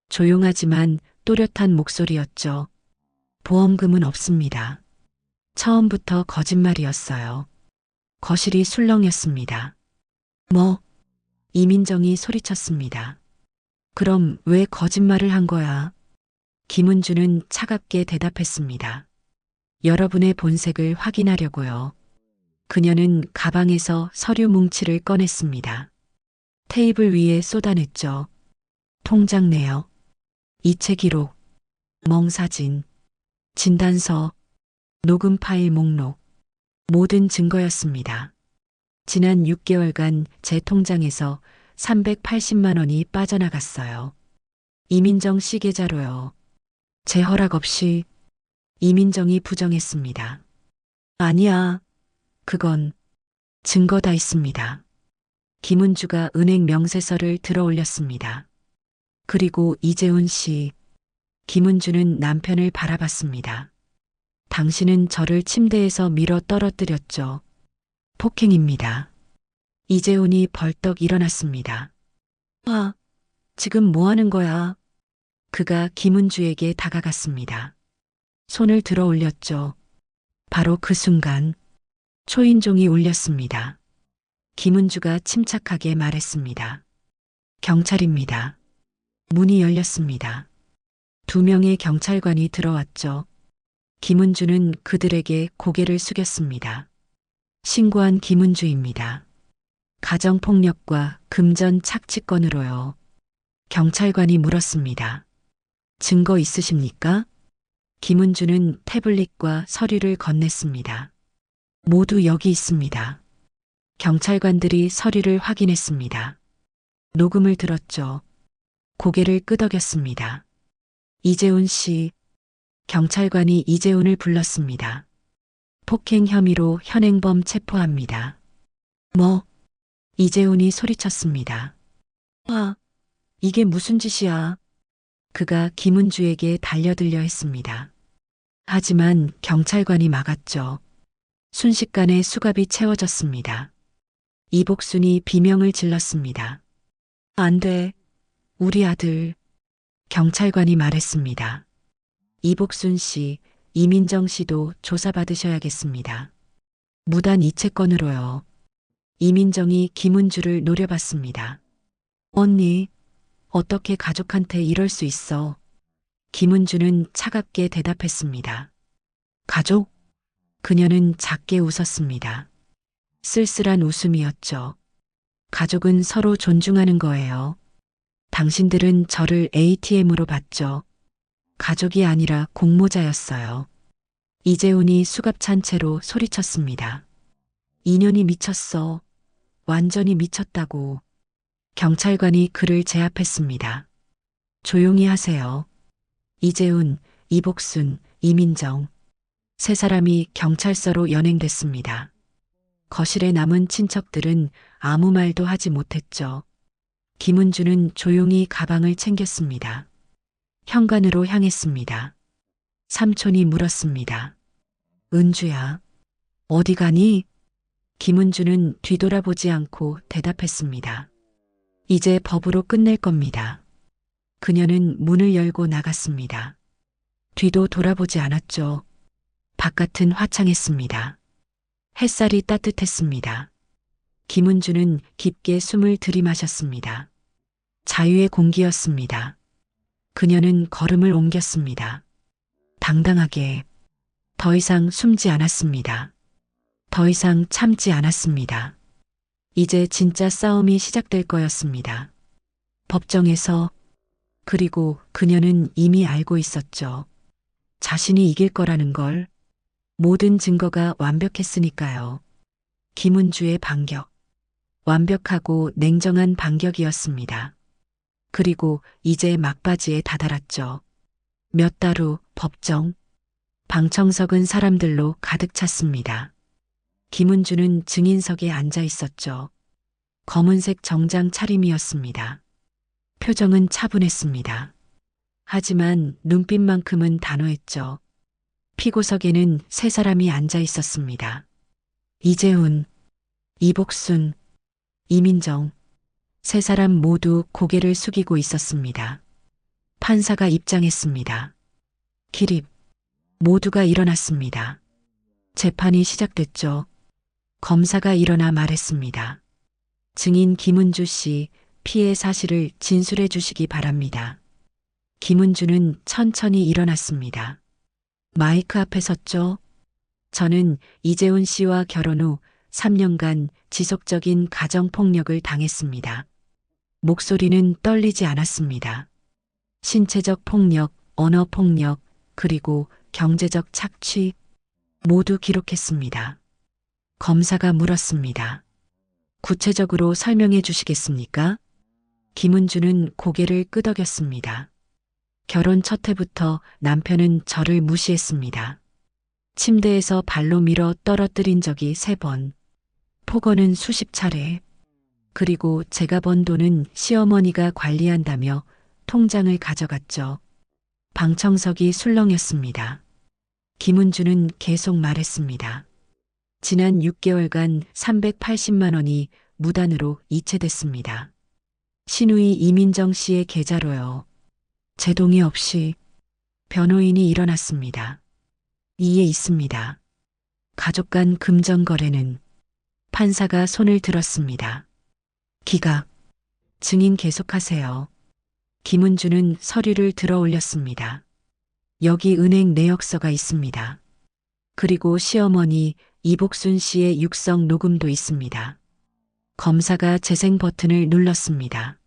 조용하지만 또렷한 목소리였죠. 보험금은 없습니다. 처음부터 거짓말이었어요. 거실이 술렁였습니다. 뭐? 이민정이 소리쳤습니다. 그럼 왜 거짓말을 한 거야? 김은주는 차갑게 대답했습니다. 여러분의 본색을 확인하려고요. 그녀는 가방에서 서류 뭉치를 꺼냈습니다. 테이블 위에 쏟아냈죠. 통장 내역, 이체 기록, 멍사진, 진단서, 녹음 파일 목록, 모든 증거였습니다. 지난 6개월간 제 통장에서 380만 원이 빠져나갔어요. 이민정 씨 계좌로요. 제 허락 없이. 이민정이 부정했습니다. 아니야. 그건 증거 다 있습니다. 김은주가 은행 명세서를 들어 올렸습니다. 그리고 이재훈 씨. 김은주는 남편을 바라봤습니다. 당신은 저를 침대에서 밀어 떨어뜨렸죠. 폭행입니다. 이재훈이 벌떡 일어났습니다. 아, 지금 뭐 하는 거야? 그가 김은주에게 다가갔습니다. 손을 들어 올렸죠. 바로 그 순간 초인종이 울렸습니다. 김은주가 침착하게 말했습니다. 경찰입니다. 문이 열렸습니다. 2명의 경찰관이 들어왔죠. 김은주는 그들에게 고개를 숙였습니다. 신고한 김은주입니다. 가정폭력과 금전 착취건으로요. 경찰관이 물었습니다. 증거 있으십니까? 김은주는 태블릿과 서류를 건넸습니다. 모두 여기 있습니다. 경찰관들이 서류를 확인했습니다. 녹음을 들었죠. 고개를 끄덕였습니다. 이재훈 씨, 경찰관이 이재훈을 불렀습니다. 폭행 혐의로 현행범 체포합니다. 뭐? 이재훈이 소리쳤습니다. 아, 이게 무슨 짓이야? 그가 김은주에게 달려들려 했습니다. 하지만 경찰관이 막았죠. 순식간에 수갑이 채워졌습니다. 이복순이 비명을 질렀습니다. 안 돼. 우리 아들. 경찰관이 말했습니다. 이복순 씨, 이민정 씨도 조사받으셔야겠습니다. 무단 이체건으로요. 이민정이 김은주를 노려봤습니다. 언니, 어떻게 가족한테 이럴 수 있어? 김은주는 차갑게 대답했습니다. 가족? 그녀는 작게 웃었습니다. 쓸쓸한 웃음이었죠. 가족은 서로 존중하는 거예요. 당신들은 저를 ATM으로 봤죠. 가족이 아니라 공모자였어요. 이재훈이 수갑찬 채로 소리쳤습니다. 인연이 미쳤어. 완전히 미쳤다고. 경찰관이 그를 제압했습니다. 조용히 하세요. 이재훈, 이복순, 이민정. 3사람이 경찰서로 연행됐습니다. 거실에 남은 친척들은 아무 말도 하지 못했죠. 김은주는 조용히 가방을 챙겼습니다. 현관으로 향했습니다. 삼촌이 물었습니다. 은주야, 어디 가니? 김은주는 뒤돌아보지 않고 대답했습니다. 이제 법으로 끝낼 겁니다. 그녀는 문을 열고 나갔습니다. 뒤도 돌아보지 않았죠. 바깥은 화창했습니다. 햇살이 따뜻했습니다. 김은주는 깊게 숨을 들이마셨습니다. 자유의 공기였습니다. 그녀는 걸음을 옮겼습니다. 당당하게. 더 이상 숨지 않았습니다. 더 이상 참지 않았습니다. 이제 진짜 싸움이 시작될 거였습니다. 법정에서. 그리고 그녀는 이미 알고 있었죠. 자신이 이길 거라는 걸. 모든 증거가 완벽했으니까요. 김은주의 반격. 완벽하고 냉정한 반격이었습니다. 그리고 이제 막바지에 다다랐죠. 몇 달 후 법정. 방청석은 사람들로 가득 찼습니다. 김은주는 증인석에 앉아 있었죠. 검은색 정장 차림이었습니다. 표정은 차분했습니다. 하지만 눈빛만큼은 단호했죠. 피고석에는 3사람이 앉아 있었습니다. 이재훈, 이복순, 이민정. 3사람 모두 고개를 숙이고 있었습니다. 판사가 입장했습니다. 기립. 모두가 일어났습니다. 재판이 시작됐죠. 검사가 일어나 말했습니다. 증인 김은주 씨, 피해 사실을 진술해 주시기 바랍니다. 김은주는 천천히 일어났습니다. 마이크 앞에 섰죠. 저는 이재훈 씨와 결혼 후 3년간 지속적인 가정폭력을 당했습니다. 목소리는 떨리지 않았습니다. 신체적 폭력, 언어 폭력, 그리고 경제적 착취 모두 기록했습니다. 검사가 물었습니다. 구체적으로 설명해 주시겠습니까? 김은주는 고개를 끄덕였습니다. 결혼 첫 해부터 남편은 저를 무시했습니다. 침대에서 발로 밀어 떨어뜨린 적이 3번. 폭언은 수십 차례. 그리고 제가 번 돈은 시어머니가 관리한다며 통장을 가져갔죠. 방청석이 술렁였습니다. 김은주는 계속 말했습니다. 지난 6개월간 380만 원이 무단으로 이체됐습니다. 신우이 이민정 씨의 계좌로요. 제 동의 없이. 변호인이 일어났습니다. 이에 있습니다. 가족 간 금전 거래는 판사가 손을 들었습니다. 기각. 증인 계속하세요. 김은주는 서류를 들어 올렸습니다. 여기 은행 내역서가 있습니다. 그리고 시어머니 이복순 씨의 육성 녹음도 있습니다. 검사가 재생 버튼을 눌렀습니다.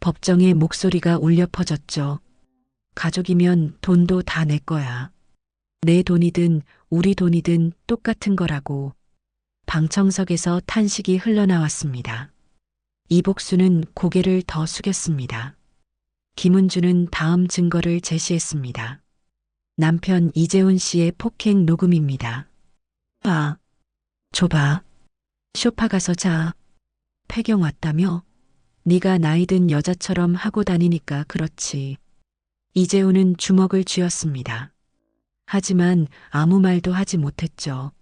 법정의 목소리가 울려 퍼졌죠. 가족이면 돈도 다 내 거야. 내 돈이든 우리 돈이든 똑같은 거라고. 방청석에서 탄식이 흘러나왔습니다. 이복수는 고개를 더 숙였습니다. 김은주는 다음 증거를 제시했습니다. 남편 이재훈 씨의 폭행 녹음입니다. 줘봐. 쇼파 가서 자. 폐경 왔다며? 네가 나이든 여자처럼 하고 다니니까 그렇지. 이재훈은 주먹을 쥐었습니다. 하지만 아무 말도 하지 못했죠.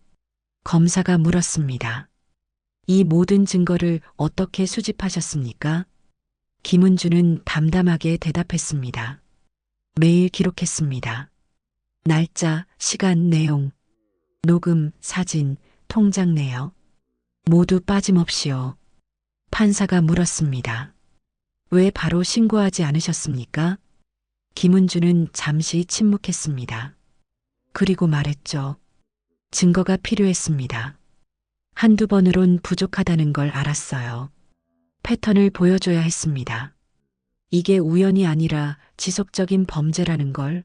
검사가 물었습니다. 이 모든 증거를 어떻게 수집하셨습니까? 김은주는 담담하게 대답했습니다. 매일 기록했습니다. 날짜, 시간, 내용, 녹음, 사진, 통장 내역. 모두 빠짐없이요. 판사가 물었습니다. 왜 바로 신고하지 않으셨습니까? 김은주는 잠시 침묵했습니다. 그리고 말했죠. 증거가 필요했습니다. 한두 번으론 부족하다는 걸 알았어요. 패턴을 보여줘야 했습니다. 이게 우연이 아니라 지속적인 범죄라는 걸.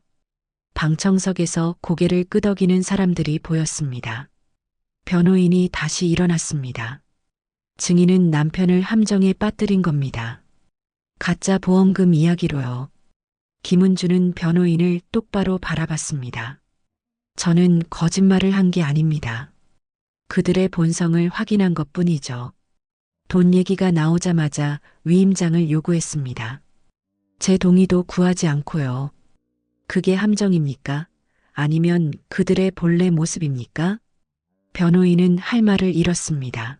방청석에서 고개를 끄덕이는 사람들이 보였습니다. 변호인이 다시 일어났습니다. 증인은 남편을 함정에 빠뜨린 겁니다. 가짜 보험금 이야기로요. 김은주는 변호인을 똑바로 바라봤습니다. 저는 거짓말을 한 게 아닙니다. 그들의 본성을 확인한 것뿐이죠. 돈 얘기가 나오자마자 위임장을 요구했습니다. 제 동의도 구하지 않고요. 그게 함정입니까? 아니면 그들의 본래 모습입니까? 변호인은 할 말을 잃었습니다.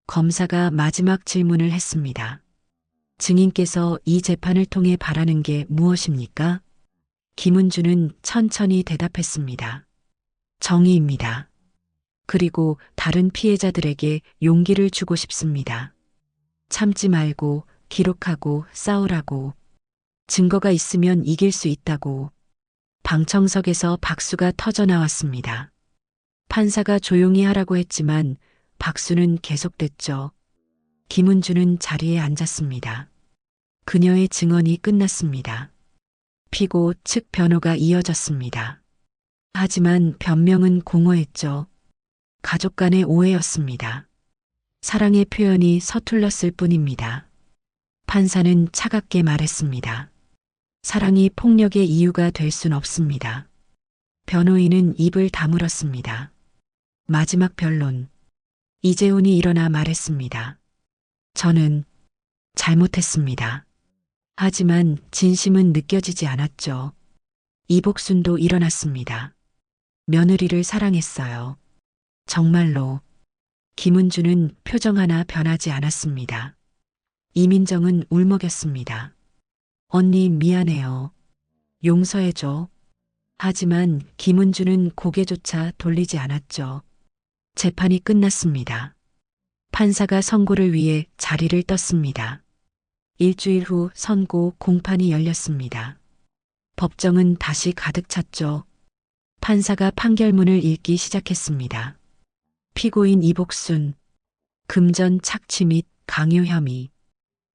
검사가 마지막 질문을 했습니다. 증인께서 이 재판을 통해 바라는 게 무엇입니까? 김은주는 천천히 대답했습니다. 정의입니다. 그리고 다른 피해자들에게 용기를 주고 싶습니다. 참지 말고 기록하고 싸우라고. 증거가 있으면 이길 수 있다고. 방청석에서 박수가 터져 나왔습니다. 판사가 조용히 하라고 했지만 박수는 계속됐죠. 김은주는 자리에 앉았습니다. 그녀의 증언이 끝났습니다. 피고 측 변호가 이어졌습니다. 하지만 변명은 공허했죠. 가족 간의 오해였습니다. 사랑의 표현이 서툴렀을 뿐입니다. 판사는 차갑게 말했습니다. 사랑이 폭력의 이유가 될 순 없습니다. 변호인은 입을 다물었습니다. 마지막 변론. 이재훈이 일어나 말했습니다. 저는 잘못했습니다. 하지만 진심은 느껴지지 않았죠. 이복순도 일어났습니다. 며느리를 사랑했어요. 정말로. 김은주는 표정 하나 변하지 않았습니다. 이민정은 울먹였습니다. 언니 미안해요. 용서해줘. 하지만 김은주는 고개조차 돌리지 않았죠. 재판이 끝났습니다. 판사가 선고를 위해 자리를 떴습니다. 일주일 후 선고 공판이 열렸습니다. 법정은 다시 가득 찼죠. 판사가 판결문을 읽기 시작했습니다. 피고인 이복순, 금전 착취 및 강요 혐의,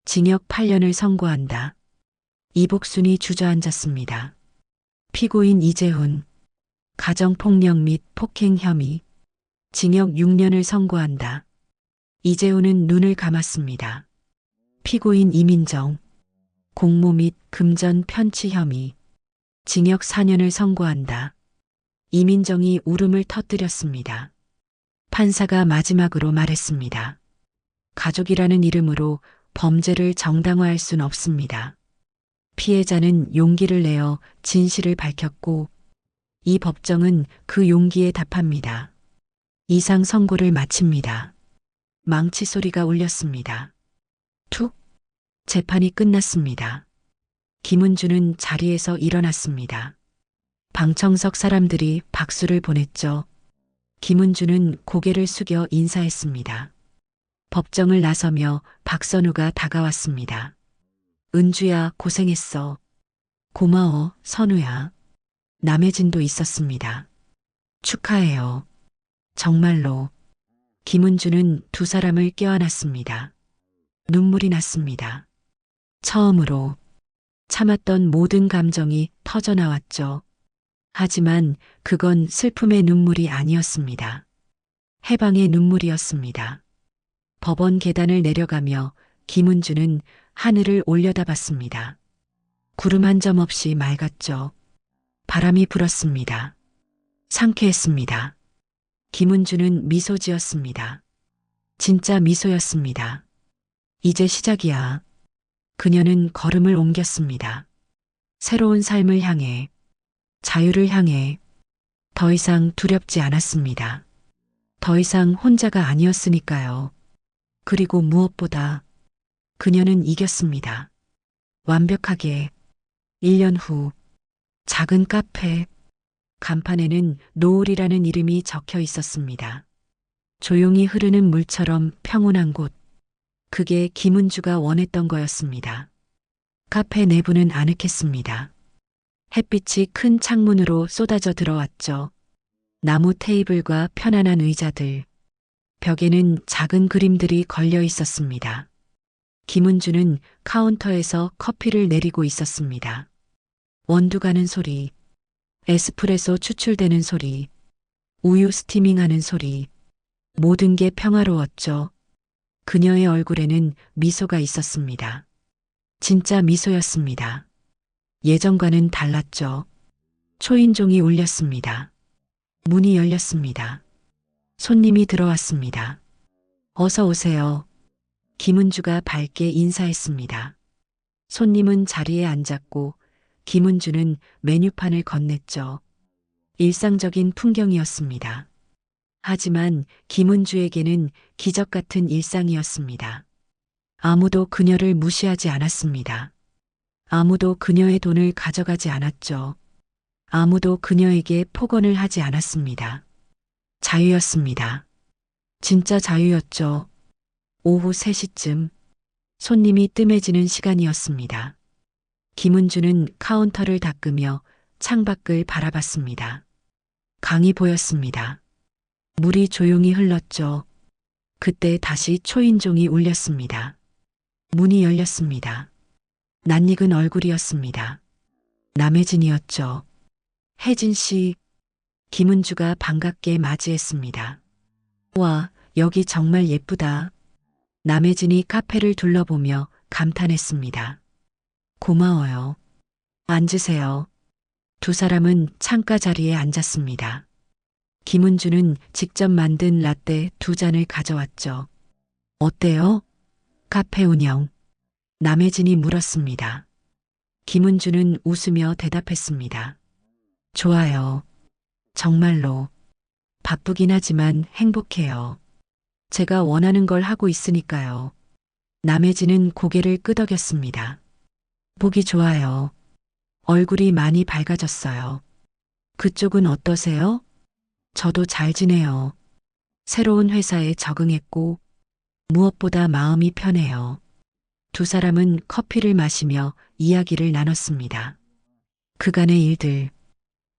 징역 8년을 선고한다. 이복순이 주저앉았습니다. 피고인 이재훈, 가정폭력 및 폭행 혐의, 징역 6년을 선고한다. 이재훈은 눈을 감았습니다. 피고인 이민정, 공모 및 금전 편취 혐의, 징역 4년을 선고한다. 이민정이 울음을 터뜨렸습니다. 판사가 마지막으로 말했습니다. 가족이라는 이름으로 범죄를 정당화할 순 없습니다. 피해자는 용기를 내어 진실을 밝혔고 이 법정은 그 용기에 답합니다. 이상 선고를 마칩니다. 망치 소리가 울렸습니다. 툭. 재판이 끝났습니다. 김은주는 자리에서 일어났습니다. 방청석 사람들이 박수를 보냈죠. 김은주는 고개를 숙여 인사했습니다. 법정을 나서며 박선우가 다가왔습니다. 은주야, 고생했어. 고마워, 선우야. 남혜진도 있었습니다. 축하해요. 정말로. 김은주는 두 사람을 껴안았습니다. 눈물이 났습니다. 처음으로 참았던 모든 감정이 터져나왔죠. 하지만 그건 슬픔의 눈물이 아니었습니다. 해방의 눈물이었습니다. 법원 계단을 내려가며 김은주는 하늘을 올려다봤습니다. 구름 한 점 없이 맑았죠. 바람이 불었습니다. 상쾌했습니다. 김은주는 미소 지었습니다. 진짜 미소였습니다. 이제 시작이야. 그녀는 걸음을 옮겼습니다. 새로운 삶을 향해, 자유를 향해. 더 이상 두렵지 않았습니다. 더 이상 혼자가 아니었으니까요. 그리고 무엇보다 그녀는 이겼습니다. 완벽하게. 1년 후 작은 카페 간판에는 노을이라는 이름이 적혀 있었습니다. 조용히 흐르는 물처럼 평온한 곳. 그게 김은주가 원했던 거였습니다. 카페 내부는 아늑했습니다. 햇빛이 큰 창문으로 쏟아져 들어왔죠. 나무 테이블과 편안한 의자들. 벽에는 작은 그림들이 걸려 있었습니다. 김은주는 카운터에서 커피를 내리고 있었습니다. 원두 가는 소리, 에스프레소 추출되는 소리, 우유 스티밍하는 소리. 모든 게 평화로웠죠. 그녀의 얼굴에는 미소가 있었습니다. 진짜 미소였습니다. 예전과는 달랐죠. 초인종이 울렸습니다. 문이 열렸습니다. 손님이 들어왔습니다. 어서 오세요. 김은주가 밝게 인사했습니다. 손님은 자리에 앉았고 김은주는 메뉴판을 건넸죠. 일상적인 풍경이었습니다. 하지만 김은주에게는 기적 같은 일상이었습니다. 아무도 그녀를 무시하지 않았습니다. 아무도 그녀의 돈을 가져가지 않았죠. 아무도 그녀에게 폭언을 하지 않았습니다. 자유였습니다. 진짜 자유였죠. 오후 3시쯤 손님이 뜸해지는 시간이었습니다. 김은주는 카운터를 닦으며 창밖을 바라봤습니다. 강이 보였습니다. 물이 조용히 흘렀죠. 그때 다시 초인종이 울렸습니다. 문이 열렸습니다. 낯익은 얼굴이었습니다. 남혜진이었죠. 혜진 씨. 김은주가 반갑게 맞이했습니다. 와, 여기 정말 예쁘다. 남혜진이 카페를 둘러보며 감탄했습니다. 고마워요. 앉으세요. 두 사람은 창가 자리에 앉았습니다. 김은주는 직접 만든 라떼 2잔을 가져왔죠. 어때요? 카페 운영. 남혜진이 물었습니다. 김은주는 웃으며 대답했습니다. 좋아요. 정말로. 바쁘긴 하지만 행복해요. 제가 원하는 걸 하고 있으니까요. 남혜진은 고개를 끄덕였습니다. 보기 좋아요. 얼굴이 많이 밝아졌어요. 그쪽은 어떠세요? 저도 잘 지내요. 새로운 회사에 적응했고 무엇보다 마음이 편해요. 두 사람은 커피를 마시며 이야기를 나눴습니다. 그간의 일들,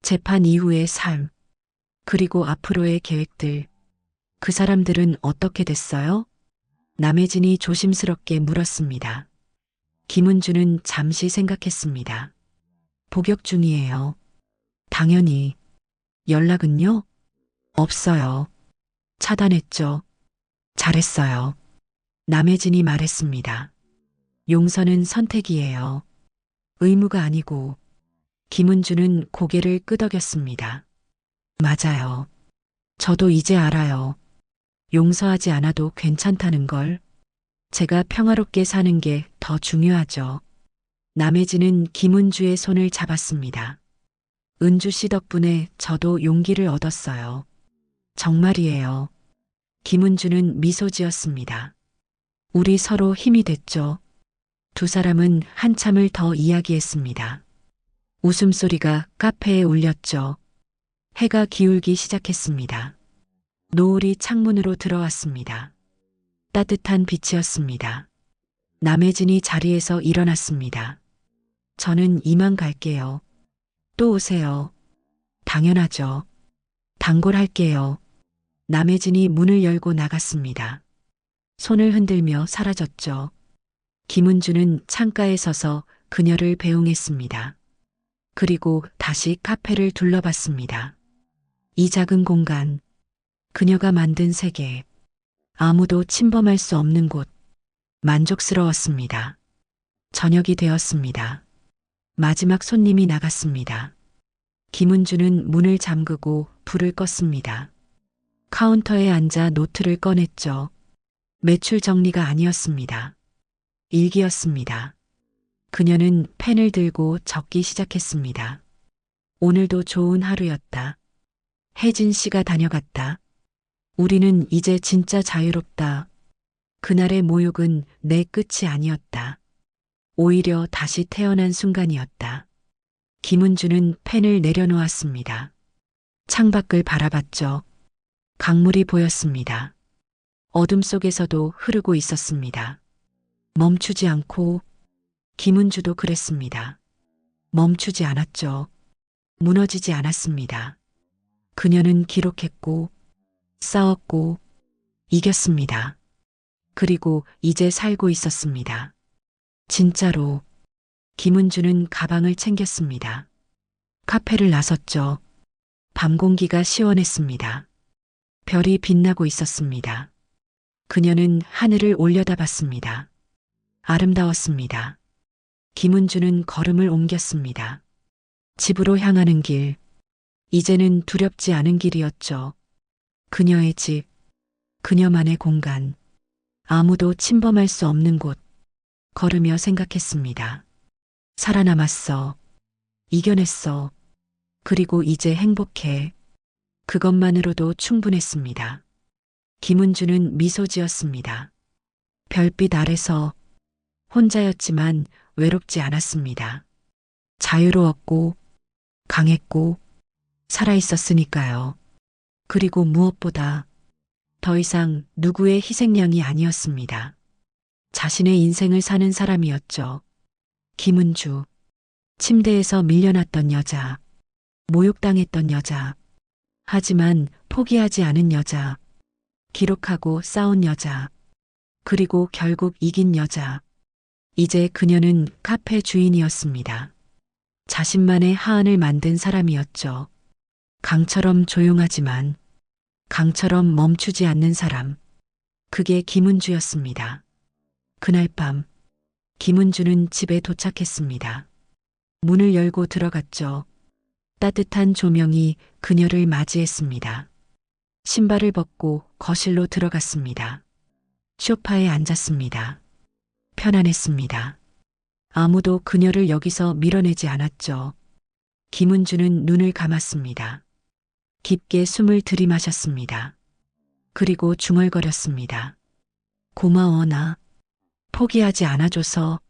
재판 이후의 삶, 그리고 앞으로의 계획들. 그 사람들은 어떻게 됐어요? 남혜진이 조심스럽게 물었습니다. 김은주는 잠시 생각했습니다. 복역 중이에요. 당연히. 연락은요? 없어요. 차단했죠. 잘했어요. 남혜진이 말했습니다. 용서는 선택이에요. 의무가 아니고. 김은주는 고개를 끄덕였습니다. 맞아요. 저도 이제 알아요. 용서하지 않아도 괜찮다는 걸. 제가 평화롭게 사는 게 더 중요하죠. 남혜진은 김은주의 손을 잡았습니다. 은주 씨 덕분에 저도 용기를 얻었어요. 정말이에요. 김은주는 미소 지었습니다. 우리 서로 힘이 됐죠. 두 사람은 한참을 더 이야기했습니다. 웃음소리가 카페에 울렸죠. 해가 기울기 시작했습니다. 노을이 창문으로 들어왔습니다. 따뜻한 빛이었습니다. 남혜진이 자리에서 일어났습니다. 저는 이만 갈게요. 또 오세요. 당연하죠. 단골할게요. 남혜진이 문을 열고 나갔습니다. 손을 흔들며 사라졌죠. 김은주는 창가에 서서 그녀를 배웅했습니다. 그리고 다시 카페를 둘러봤습니다. 이 작은 공간, 그녀가 만든 세계, 아무도 침범할 수 없는 곳, 만족스러웠습니다. 저녁이 되었습니다. 마지막 손님이 나갔습니다. 김은주는 문을 잠그고 불을 껐습니다. 카운터에 앉아 노트를 꺼냈죠. 매출 정리가 아니었습니다. 일기였습니다. 그녀는 펜을 들고 적기 시작했습니다. 오늘도 좋은 하루였다. 혜진 씨가 다녀갔다. 우리는 이제 진짜 자유롭다. 그날의 모욕은 내 끝이 아니었다. 오히려 다시 태어난 순간이었다. 김은주는 펜을 내려놓았습니다. 창밖을 바라봤죠. 강물이 보였습니다. 어둠 속에서도 흐르고 있었습니다. 멈추지 않고 김은주도 그랬습니다. 멈추지 않았죠. 무너지지 않았습니다. 그녀는 기록했고 싸웠고 이겼습니다. 그리고 이제 살고 있었습니다. 진짜로. 김은주는 가방을 챙겼습니다. 카페를 나섰죠. 밤 공기가 시원했습니다. 별이 빛나고 있었습니다. 그녀는 하늘을 올려다봤습니다. 아름다웠습니다. 김은주는 걸음을 옮겼습니다. 집으로 향하는 길, 이제는 두렵지 않은 길이었죠. 그녀의 집, 그녀만의 공간, 아무도 침범할 수 없는 곳, 걸으며 생각했습니다. 살아남았어. 이겨냈어. 그리고 이제 행복해. 그것만으로도 충분했습니다. 김은주는 미소 지었습니다. 별빛 아래서 혼자였지만 외롭지 않았습니다. 자유로웠고 강했고 살아있었으니까요. 그리고 무엇보다 더 이상 누구의 희생양이 아니었습니다. 자신의 인생을 사는 사람이었죠. 김은주. 침대에서 밀려났던 여자. 모욕당했던 여자. 하지만 포기하지 않은 여자. 기록하고 싸운 여자. 그리고 결국 이긴 여자. 이제 그녀는 카페 주인이었습니다. 자신만의 하안을 만든 사람이었죠. 강처럼 조용하지만 강처럼 멈추지 않는 사람. 그게 김은주였습니다. 그날 밤 김은주는 집에 도착했습니다. 문을 열고 들어갔죠. 따뜻한 조명이 그녀를 맞이했습니다. 신발을 벗고 거실로 들어갔습니다. 소파에 앉았습니다. 편안했습니다. 아무도 그녀를 여기서 밀어내지 않았죠. 김은주는 눈을 감았습니다. 깊게 숨을 들이마셨습니다. 그리고 중얼거렸습니다. 고마워 나. 포기하지 않아줘서.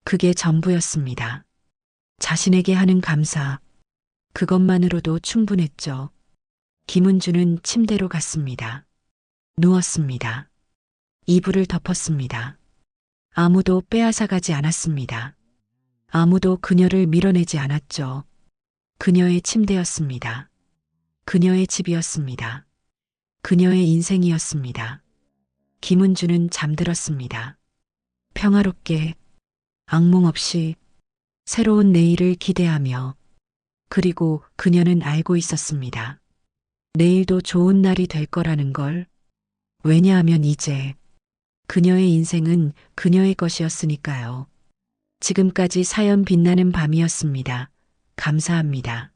그게 전부였습니다. 자신에게 하는 감사. 그것만으로도 충분했죠. 김은주는 침대로 갔습니다. 누웠습니다. 이불을 덮었습니다. 아무도 빼앗아가지 않았습니다. 아무도 그녀를 밀어내지 않았죠. 그녀의 침대였습니다. 그녀의 집이었습니다. 그녀의 인생이었습니다. 김은주는 잠들었습니다. 평화롭게, 악몽 없이, 새로운 내일을 기대하며. 그리고 그녀는 알고 있었습니다. 내일도 좋은 날이 될 거라는 걸. 왜냐하면 이제 그녀의 인생은 그녀의 것이었으니까요. 지금까지 사연 빛나는 밤이었습니다. 감사합니다.